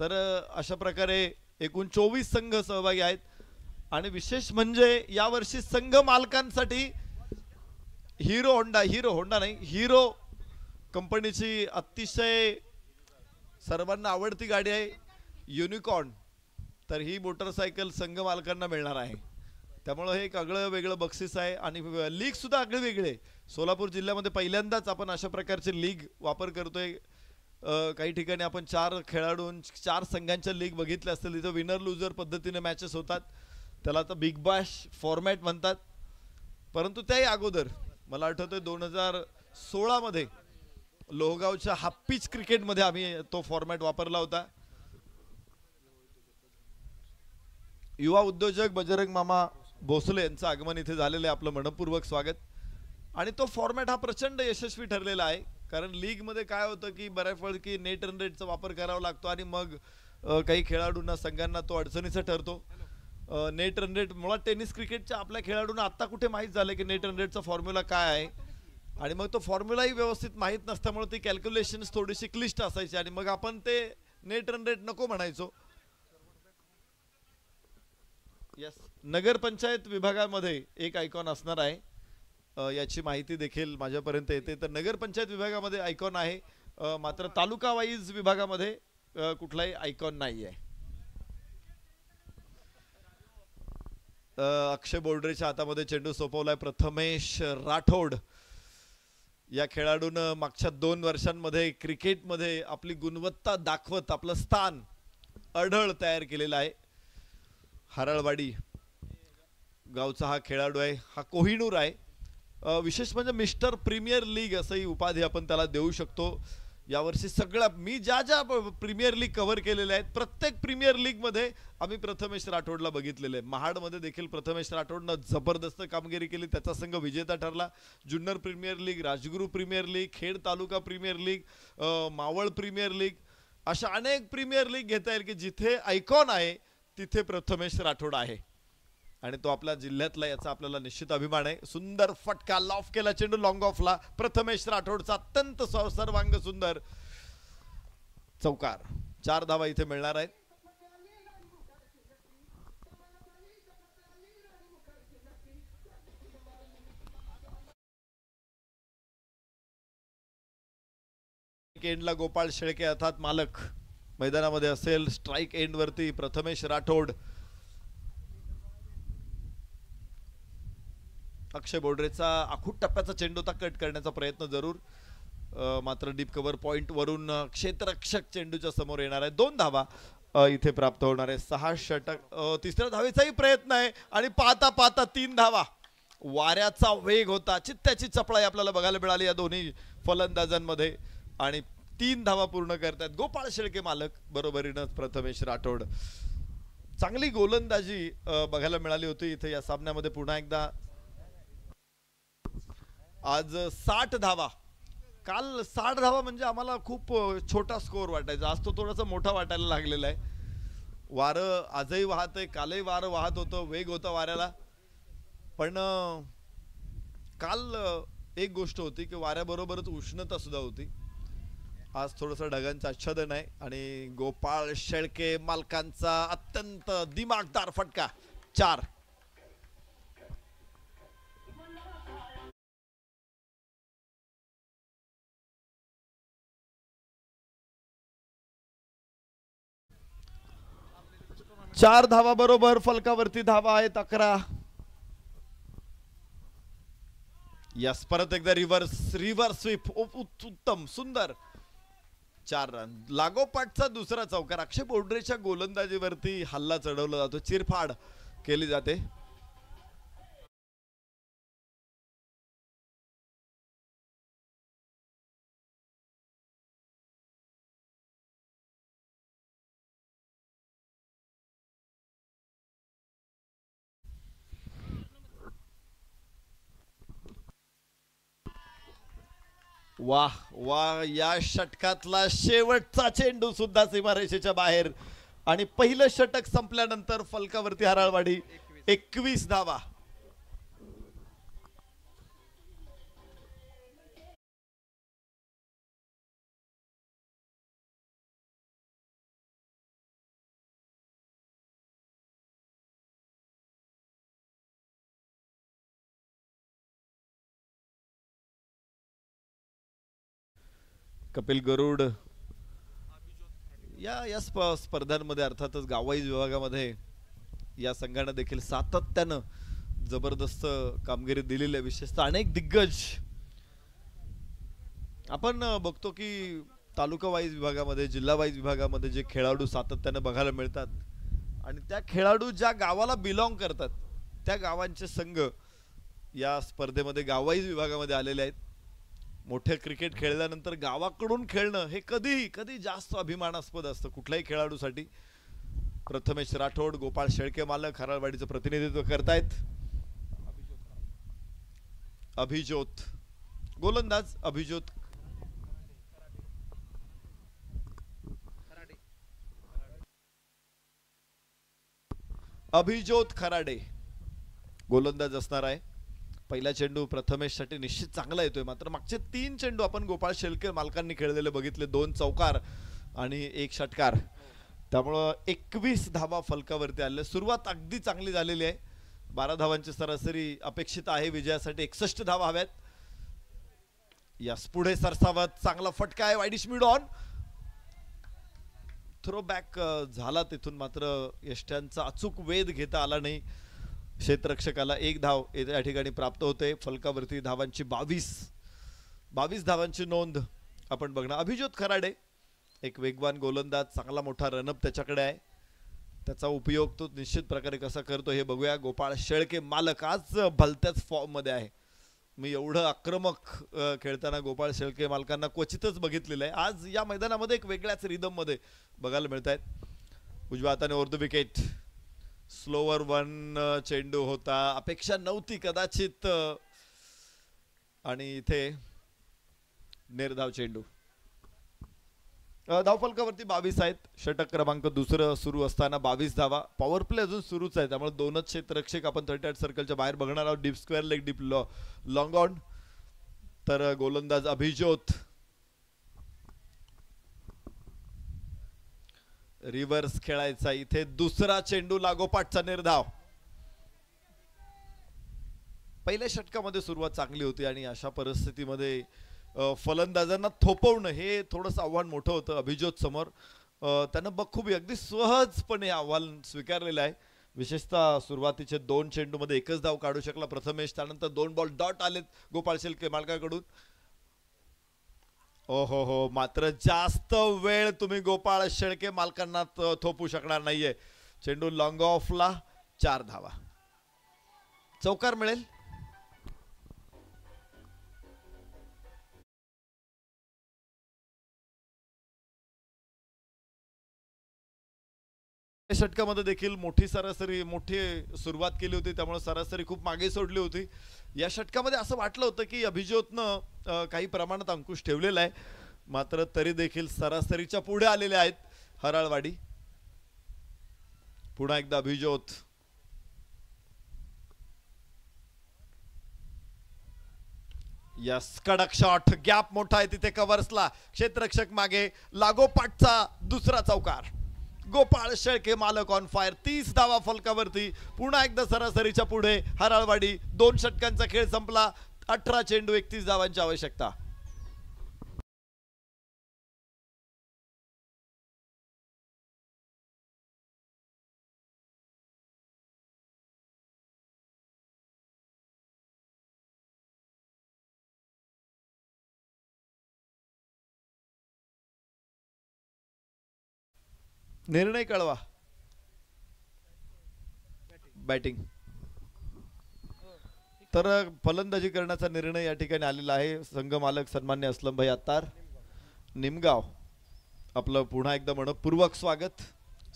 तर अशा प्रकारे एकूण 24 संघ सहभागी आहेत. आणि विशेष म्हणजे यावर्षी संघ मालकांसाठी हीरो कंपनीची अतिशय सर्वांना आवडती गाडी आहे युनिकॉर्न. तर ही मोटरसायकल संघ मालकांना मिळणार आहे. त्यामुळे हे एक आगळं वेगळं बक्षीस आहे. आणि लीग सुद्धा आगळे वेगळे. सोलापूर जिल्ह्यामध्ये पहिल्यांदाच आपण अशा प्रकारची लीग वापर करतोय. काही ठिकाणी आपण 4 खेळाडूं 4 संघांच्या लीग बघितल्या असतील. तिथं विनर लुजर पद्धतीने मॅचेस होतात. त्याला आता बिग बॅश फॉर्मॅट म्हणतात. परंतु त्याही अगोदर मला आठवतंय 2016 मध्ये लोहगावच्या हाप्पीच क्रिकेटमध्ये आम्ही तो फॉर्मॅट वापरला होता. युवा उद्योजक बजरंग मामा भोसले यांचं आगमन इथे झालेलं आहे. आपलं मनपूर्वक स्वागत. आणि तो फॉर्मॅट हा प्रचंड यशस्वी ठरलेला आहे. कारण लीग मध्ये काय होतं की बऱ्यापैकी नेट रन रेटचा वापर करावा लागतो आणि मग काही खेळाडूंना संघांना तो अडचणीचा ठरतो. नेट रन रेट मुळात टेनिस क्रिकेटच्या आपल्या खेळाडूंना आता कुठे माहीत झालं की नेट रन रेटचा फॉर्म्युला काय आहे. आणि मग तो फॉर्म्युलाही व्यवस्थित माहीत नसल्यामुळे ती कॅल्क्युलेशन्स थोडीशी क्लिष्ट असायची आणि मग आपण ते नेट रन रेट नको म्हणायचो. यस, नगरपंचायत विभागामध्ये एक आयकॉन असणार आहे. याची माहिती देखील माझ्यापर्यंत येते. तर नगरपंचायत विभागामध्ये आयकॉन आहे. मात्र तालुका वाईज विभागामध्ये कुठलाही आयकॉन नाही आहे. अक्षय बोर्डरेच्या हातामध्ये चेंडू सोपवलाय. प्रथमेश राठोड या खेळाडूनं मागच्या 2 वर्षांमध्ये क्रिकेटमध्ये आपली गुणवत्ता दाखवत आपलं स्थान अढळ तयार केलेलं आहे. हरळवाडी गावचा हा खेळाडू आहे. हा कोहिनूर आहे. विशेष म्हणजे मिस्टर प्रीमियर लीग असंही उपाधी आपण त्याला देऊ शकतो. यावर्षी सगळ्या मी ज्या प्रीमियर लीग कव्हर केलेल्या आहेत प्रत्येक प्रीमियर लीग मध्ये आम्ही प्रथमेश राठोडला बघितलेलं आहे. महाडमध्ये देखील प्रथमेश राठोडनं जबरदस्त कामगिरी केली. त्याचा संघ विजेता ठरला. Junnar premier league, Rajguru premier league, Khed taluka premier league, Maval premier league अशा अनेक प्रीमियर लीग घेता येईल की जिथे आयकॉन आहे तिथे प्रथमेश राठोड आहे. आणि तो आपल्या जिल्ह्यातला याचा आपल्याला निश्चित अभिमान आहे. सुंदर फटका लॉफ केला चेंडू लॉंग ऑफला. प्रथमेश राठोडचा अत्यंत सर्वांग सुंदर चौकार. 4 धावा इथे मिळणार आहेत. एंडला गोपाळ शेळके अर्थात मालक मैदानामध्ये असेल. स्ट्राइक एंड वरती प्रथमेश राठोड. अक्षय बोडरेचा आखूट टप्प्याचा चेंडू कट करण्याचा प्रयत्न जरूर, मात्र डीप कव्हर पॉइंट वरून क्षेत्ररक्षक चेंडूच्या समोर येणार आहे. 2 धावा इथे प्राप्त होणार आहे. 6 षटक. तिसऱ्या धावेचाही प्रयत्न आहे आणि पाहता पाहता 3 धावा. वाऱ्याचा वेग होता, चित्त्याची चपळाई आपल्याला बघायला मिळाली या दोन्ही फलंदाजांमध्ये आणि 3 धावा पूर्ण करतात गोपाळ शेळके मालक. बरोबरीनं प्रथमेश राठोड. चांगली गोलंदाजी बघायला मिळाली होती इथे या सामन्यामध्ये. पुन्हा एकदा आज 60 धावा. काल 60 धावा म्हणजे आम्हाला खूप छोटा स्कोर वाटायचा. आज तो थोडासा मोठा वाटायला लागलेला आहे. वारं आजही वाहत आहे, कालही वारं वाहत होतं, वेग होता वाऱ्याला. पण काल एक गोष्ट होती की वाऱ्याबरोबरच उष्णता सुद्धा होती. आज थोडंसं ढगांचं आच्छादन आहे आणि गोपाळ शेळके मालकांचा अत्यंत दिमागदार फटका. 4. चार धावा बरोबर फलकावरती धावा आहेत 11. यस, परत एकदा रिव्हर्स स्वीप. उत्तम, सुंदर. 4 रन. लागोपाठचा दुसरा चौकार. अक्षय बोडरेच्या गोलंदाजीवरती हल्ला चढवला जातो, चिरफाड केली जाते. वाह वाह, या षटकातला शेवटचा चेंडू सुद्धा सीमारेषेच्या बाहेर आणि पहिलं षटक संपल्यानंतर फलकावरती हराळवाडी 21 धावा. कपिल गरुड या स्पर्धांमध्ये अर्थातच गावाईज विभागामध्ये या संघाने देखील सातत्यानं जबरदस्त कामगिरी दिलेली आहे. विशेषतः अनेक दिग्गज आपण बघतो की तालुका वाईज विभागामध्ये, जिल्हा वाईज विभागामध्ये जे खेळाडू सातत्यानं बघायला मिळतात आणि त्या खेळाडू ज्या गावाला बिलॉंग करतात त्या गावांचे संघ या स्पर्धेमध्ये गावाईज विभागामध्ये आलेले आहेत. मोठे क्रिकेट खेळल्यानंतर गावाकडून खेळणं हे कधी जास्त अभिमानास्पद असतं कुठल्याही खेळाडूसाठी. प्रथमेश राठोड, गोपाळ शेळके मालक हराळवाडीचं प्रतिनिधित्व करतायत. अभिज्योत गोलंदाज. अभिज्योत खराडे गोलंदाज असणार आहे. पहिला चेंडू प्रथमेश साठी निश्चित चांगला येतोय, मात्र मागचे 3 चेंडू आपण गोपाळ शेळके मालकांनी खेळलेले बघितले. 2 चौकार आणि 1 षटकार. त्यामुळं 21 धावा फलकावरती आले. सुरुवात अगदी चांगली झालेली आहे. 12 धावांची सरासरी अपेक्षित आहे विजयासाठी. 61 धावा हव्यात. यास पुढे सरसावत चांगला फटका आहे. Widish mid on. Throw back झाला तिथून, मात्र यष्ट्यांचा अचूक वेध घेता आला नाही. क्षेत्ररक्षकाला 1 धाव या ठिकाणी प्राप्त होते. फलकावरती धावांची 22 धावांची नोंद आपण बघणार. अभिज्योत खराडे एक वेगवान गोलंदाज, चांगला मोठा रनअप त्याच्याकडे आहे. त्याचा उपयोग तो निश्चित प्रकारे कसा करतो हे बघूया. गोपाळ शेळके मालक आज भलत्याच फॉर्म मध्ये आहे. मी एवढं आक्रमक खेळताना गोपाळ शेळके मालकांना क्वचितच बघितलेलं आहे. आज या मैदानामध्ये एक वेगळ्याच रिदम मध्ये बघायला मिळत आहेत. उजव्या हाताने ओव्हर द विकेट. स्लोवर 1 चेंडू होता, अपेक्षा नव्हती कदाचित, आणि इथे निर्धाव चेंडू. धावफलकावरती 22 आहेत. षटक क्रमांक दुसरं सुरू असताना 22 धावा. पॉवर प्ले अजून सुरूच आहे, त्यामुळे 2च क्षेत्ररक्षक आपण 38 सर्कलच्या बाहेर बघणार आहोत. Deep square leg, deep long on. तर गोलंदाज अभिज्योत रिव्हर्स खेळायचा इथे दुसरा चेंडू लागोपाठचा निर्धाव. पहिल्या षटकामध्ये सुरुवात चांगली होती आणि अशा परिस्थितीमध्ये फलंदाजांना थोपवणं हे थोडंसं आव्हान मोठं होतं अभिज्योत समोर. त्यानं खूप अगदी सहजपणे आव्हान स्वीकारलेलं आहे. विशेषतः सुरुवातीचे 2 चेंडूमध्ये एकच धाव काढू शकला प्रथमेश. त्यानंतर 2 बॉल डॉट आलेत गोपाळ शेळके मालकाकडून. ओ हो मात्र जास्त वेळ तुम्ही गोपाळ शेळके मालकांना थोपू शकणार नाहीये. चेंडू लॉंग ऑफला 4 धावा. चौकार मिळेल. षटकामध्ये देखील मोठी सुरुवात केली होती त्यामुळे सरासरी खूप मागे सोडली होती. या षटकामध्ये असं वाटलं होतं की अभिज्योतनं काही प्रमाणात अंकुश ठेवलेला आहे मात्र तरी देखील सरासरीच्या पुढे आलेले आहेत हराळवाडी. पुन्हा एकदा अभिज्योत. यस कडक शॉट. गॅप मोठा आहे तिथे कव्हर्सला. क्षेत्ररक्षक मागे. लागोपाठचा दुसरा चौकार. गोपाळ शेळके मालक ऑन फायर. 30 धावा फलकावरती. पुन्हा एकदा सरासरीच्या पुढे हराळवाडी. 2 षटकांचा खेळ संपला. 18 चेंडू 31 धावांची आवश्यकता. निर्णय कळवा. बॅटिंग. तर फलंदाजी करण्याचा निर्णय या ठिकाणी आलेला आहे. संघ मालक सन्मान्य असलमभाई अत्तार निमगाव आपलं पुन्हा एकदा मनपूर्वक स्वागत.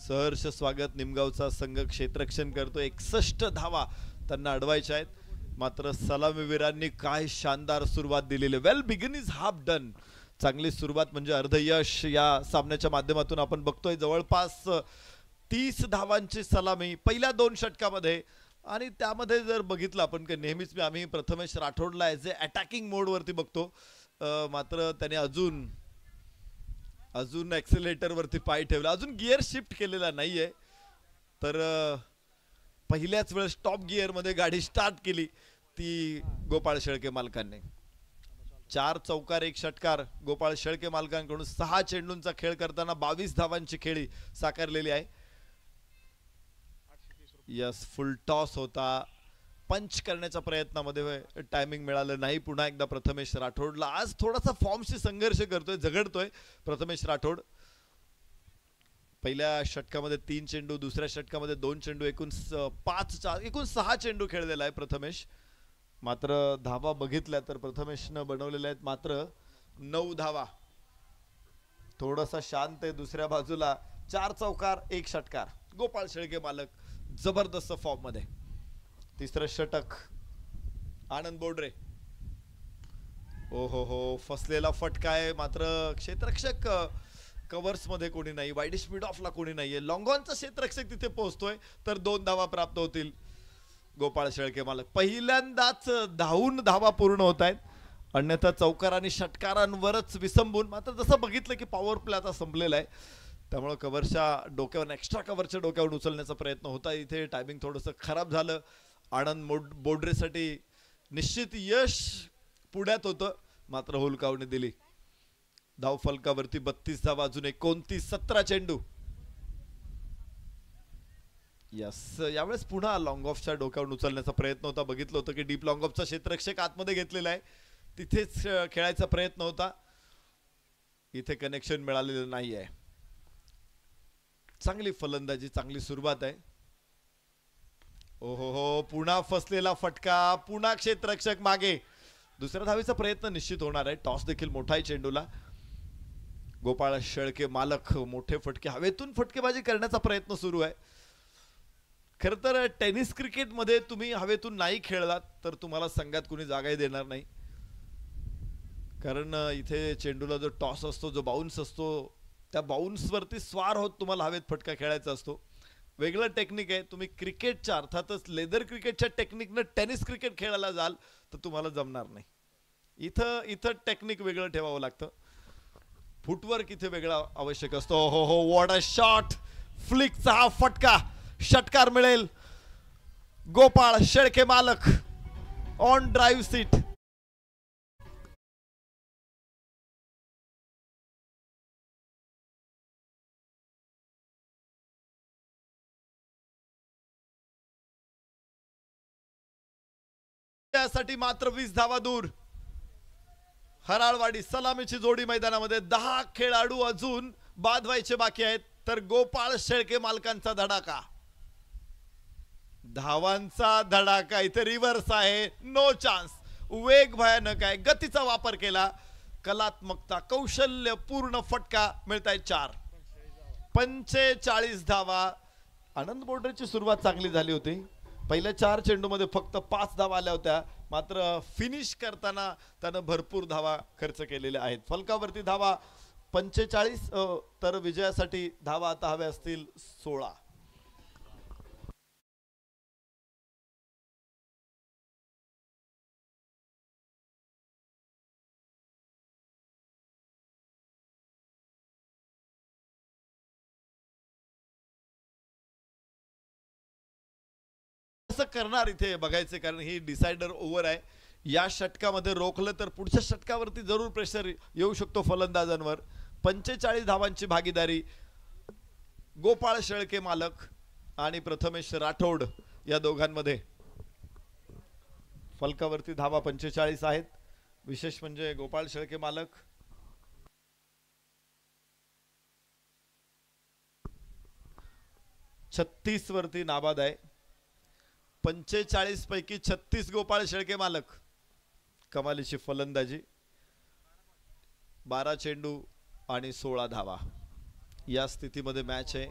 सहर्ष स्वागत. निमगावचा संघ क्षेत्ररक्षण करतो. 61 धावा त्यांना अडवायच्या आहेत मात्र सलामीवीरांनी काय शानदार सुरुवात दिलेली. वेल बिगिन इज हाफ डन. चांगली सुरुवात म्हणजे अर्धयश या सामन्याच्या माध्यमातून आपण बघतोय. जवळपास 30 धावांची सलामी पहिल्या 2 षटकामध्ये आणि त्यामध्ये जर बघितलं आपण की नेहमीच आम्ही प्रथमेश राठोडला ॲज ए अटॅकिंग मोडवरती बघतो मात्र त्याने अजून ॲक्सिलेटरवरती पाय ठेवला. अजून गिअर शिफ्ट केलेला नाहीये. तर पहिल्याच वेळेस टॉप गिअरमध्ये गाडी स्टार्ट केली ती गोपाळ शेळके मालकांनी. 4 चौकार 1 षटकार गोपाळ शेळके मालकांकडून. 6 चेंडूंचा खेळ करताना 22 धावांची खेळी साकारलेली आहे. यस फुल टॉस होता. पंच करण्याच्या प्रयत्नामध्ये टायमिंग मिळालं नाही. पुन्हा एकदा प्रथमेश राठोडला. आज थोडासा फॉर्मशी संघर्ष करतोय झगडतोय प्रथमेश राठोड. पहिल्या षटकामध्ये 3 चेंडू. दुसऱ्या षटकामध्ये 2 चेंडू. एकूण 6 चेंडू खेळलेला आहे प्रथमेश. मात्र धावा बघितल्या तर प्रथमेशनं बनवलेल्या आहेत मात्र 9 धावा. थोडासा शांत आहे दुसऱ्या बाजूला. 4 चौकार 1 षटकार. गोपाळ शेळके मालक जबरदस्त फॉर्म मध्ये. तिसरं षटक आनंद बोडरे. ओ हो फसलेला फटका आहे मात्र क्षेत्ररक्षक कव्हर्स मध्ये कोणी नाही. वाईड स्पीड ऑफला कोणी नाहीये. लॉंगॉनचा क्षेत्ररक्षक तिथे पोहोचतोय तर 2 धावा प्राप्त होतील गोपाळ शेळके मालक. पहिल्यांदाच धावून धावा पूर्ण होत आहेत. अन्यथा चौकार आणि षटकारांवरच विसंबून. मात्र जसं बघितलं की पॉवर प्ले आता संपलेला आहे त्यामुळे कव्हरच्या डोक्यावर एक्स्ट्रा कव्हरच्या डोक्यावर उचलण्याचा प्रयत्न होता. इथे टायमिंग थोडंसं खराब झालं. आनंद बोडरेसाठी निश्चित यश पुढ्यात होतं मात्र हुलकावणी दिली. धाव फलकावरती 32 धावा. अजून 29. 17 चेंडू. यस यावेळेस पुन्हा लॉंग ऑफच्या डोक्यावर उचलण्याचा प्रयत्न होता. बघितलं होतं की डीप लॉंग ऑफचा क्षेत्ररक्षक आतमध्ये घेतलेला आहे. तिथेच खेळायचा प्रयत्न होता. इथे कनेक्शन मिळालेलं नाही आहे. चांगली फलंदाजी. चांगली सुरुवात आहे. ओ हो पुन्हा फसलेला फटका. पुन्हा क्षेत्ररक्षक मागे. दुसऱ्या धावेचा प्रयत्न निश्चित होणार आहे. टॉस देखील मोठा आहे चेंडूला. गोपाळ शेळके मालक मोठे फटके हवेतून फटकेबाजी करण्याचा प्रयत्न सुरू आहे. खर तर टेनिस क्रिकेट मध्ये तुम्ही हवेतून नाही खेळलात तर तुम्हाला संघात कोणी जागाही देणार नाही. कारण इथे चेंडूला जो टॉस असतो जो बाउन्स असतो त्या बाउन्स वरती स्वार होत तुम्हाला हवेत फटका खेळायचा असतो. वेगळं टेक्निक आहे. तुम्ही क्रिकेटच्या अर्थातच लेदर क्रिकेटच्या टेक्निकनं टेनिस क्रिकेट खेळायला जाल तर तुम्हाला जमणार नाही. इथं टेक्निक वेगळं ठेवावं लागतं. फुटवर्क इथे वेगळा आवश्यक असतो. हो हो, वॉट अ शॉट. फ्लिकचा हा फटका, षटकार मिळेल. गोपाळ शेळके मालक ऑन ड्राईव्ह सीट. त्यासाठी मात्र 20 धावा दूर. हराळवाडी सलामीची जोडी मैदानामध्ये. 10 खेळाडू अजून बाद व्हायचे बाकी आहेत. तर गोपाळ शेळके मालकांचा धडाका, धावांचा धडाका इथे रिव्हर्स आहे. No chance. वेग भयानक आहे, गतीचा वापर केला, कलात्मकता, कौशल्य पूर्ण फटका. मिळताय 4. 45 धावा. आनंद बोर्डरची सुरुवात चांगली झाली होती. पहिल्या 4 चेंडूमध्ये फक्त 5 धावा आल्या होत्या, मात्र फिनिश करताना त्यानं भरपूर धावा खर्च केलेल्या आहेत. फलकावरती धावा 45, तर विजयासाठी धावा आता हव्या असतील 16. कसं करणार इथे बघायचं, कारण ही डिसाइडर ओव्हर आहे. या षटकामध्ये रोखलं तर पुढच्या षटकावरती जरूर प्रेशर येऊ शकतो फलंदाजांवर. 45 धावांची भागीदारी. गोपाळ शेळके मालक आणि प्रथमेश राठोड या दोघांमध्ये. फलकावरती धावा 45 आहेत. विशेष म्हणजे गोपाळ शेळके मालक 36 वरती नाबाद आहे. 45 पैकी 36 गोपाळ शेळके मालक. कमालीची फलंदाजी. 12 चेंडू आणि 16 धावा. या स्थितीमध्ये मॅच आहे.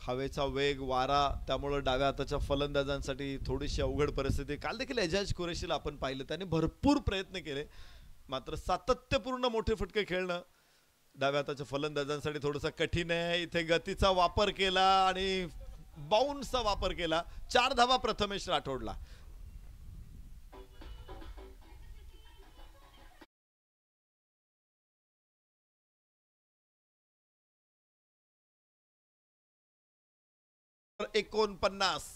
हवेचा वेग, वारा, त्यामुळे डाव्या हाताच्या फलंदाजांसाठी थोडीशी अवघड परिस्थिती. काल देखील एजाज कुरेशीला आपण पाहिलं, त्याने भरपूर प्रयत्न केले, मात्र सातत्यपूर्ण मोठे फटके खेळणं डाव्या हाताच्या फलंदाजांसाठी थोडंसं कठीण आहे. इथे गतीचा वापर केला आणि बाउन्सचा वापर केला. 4 धावा प्रथमेश राठोडला. तर 49,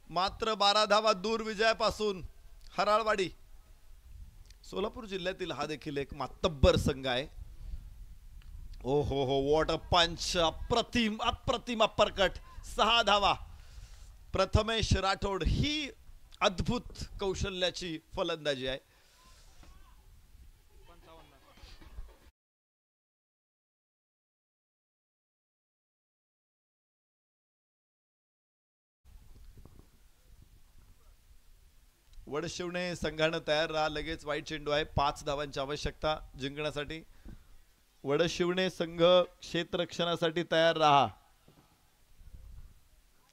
मात्र 12 धावा दूर विजयापासून हराळवाडी. सोलापूर जिल्ह्यातील हा देखील एक मातब्बर संघ आहे. ओ हो हो, वॉट अ पंच. अप्रतिम अप्रतिम अप्परकट. 6 धावा. प्रथमेश राठोड ही अद्भुत कौशल्याची फलंदाजी आहे. वडशिवणे संघानं तयार राहा. लगेच वाईट चेंडू आहे. 5 धावांची आवश्यकता जिंकण्यासाठी. वडशिवणे संघ क्षेत्ररक्षणासाठी तयार राहा.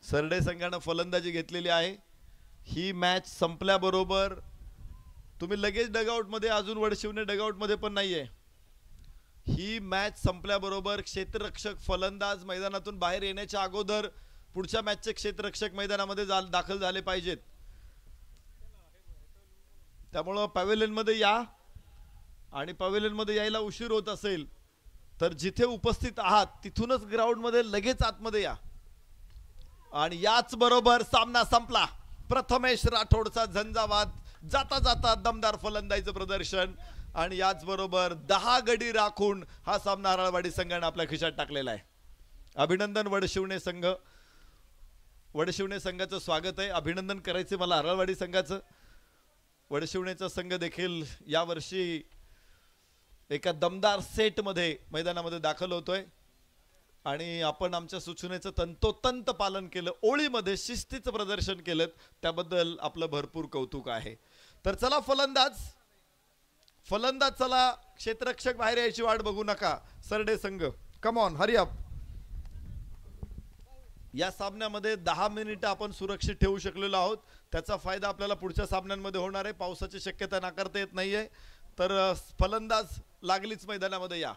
सरडे संघानं फलंदाजी घेतलेली आहे. ही मॅच संपल्याबरोबर तुम्ही लगेच डगआउट मध्ये, अजून वडशिवणे डगआउट मध्ये पण नाहीये. ही मॅच संपल्याबरोबर क्षेत्ररक्षक फलंदाज मैदानातून बाहेर येण्याच्या अगोदर पुढच्या मॅचचे क्षेत्ररक्षक मैदानामध्ये दाखल झाले पाहिजेत. त्यामुळं पॅव्हेलियन मध्ये या, आणि पॅव्हेलियन मध्ये यायला उशीर होत असेल तर जिथे उपस्थित आहात तिथूनच ग्राउंड मध्ये लगेच आतमध्ये या. आणि याच बरोबर सामना संपला. प्रथमेश राठोडचा झंझावात. जाता जाता दमदार फलंदाजीचं प्रदर्शन, आणि याच बरोबर 10 गडी राखून हा सामना हराळवाडी संघाने आपल्या खिशात टाकलेला आहे. अभिनंदन वडशिवणे संघ. वडशिवणे संघाचं स्वागत आहे. अभिनंदन करायचे मला हराळवाडी संघाचं. वडशिवणेचा संघ देखील यावर्षी एका दमदार सेट मध्ये मैदानामध्ये दाखल होतोय, आणि आपण आमच्या सूचनेचं तंतोतंत पालन केलं. ओळीमध्ये शिस्तीचं प्रदर्शन केलं, त्याबद्दल आपलं भरपूर कौतुक आहे. तर चला फलंदाज चला. क्षेत्ररक्षक बाहेर यायची वाट बघू नका. सरडे संघ, कम ऑन, हरी अप. या सामन्यामध्ये 10 मिनिटं आपण सुरक्षित ठेवू शकलेलो आहोत. त्याचा फायदा आपल्याला पुढच्या सामन्यांमध्ये होणार आहे. पावसाची शक्यता नाकारता येत नाहीये. तर फलंदाज लागलीच मैदानामध्ये या.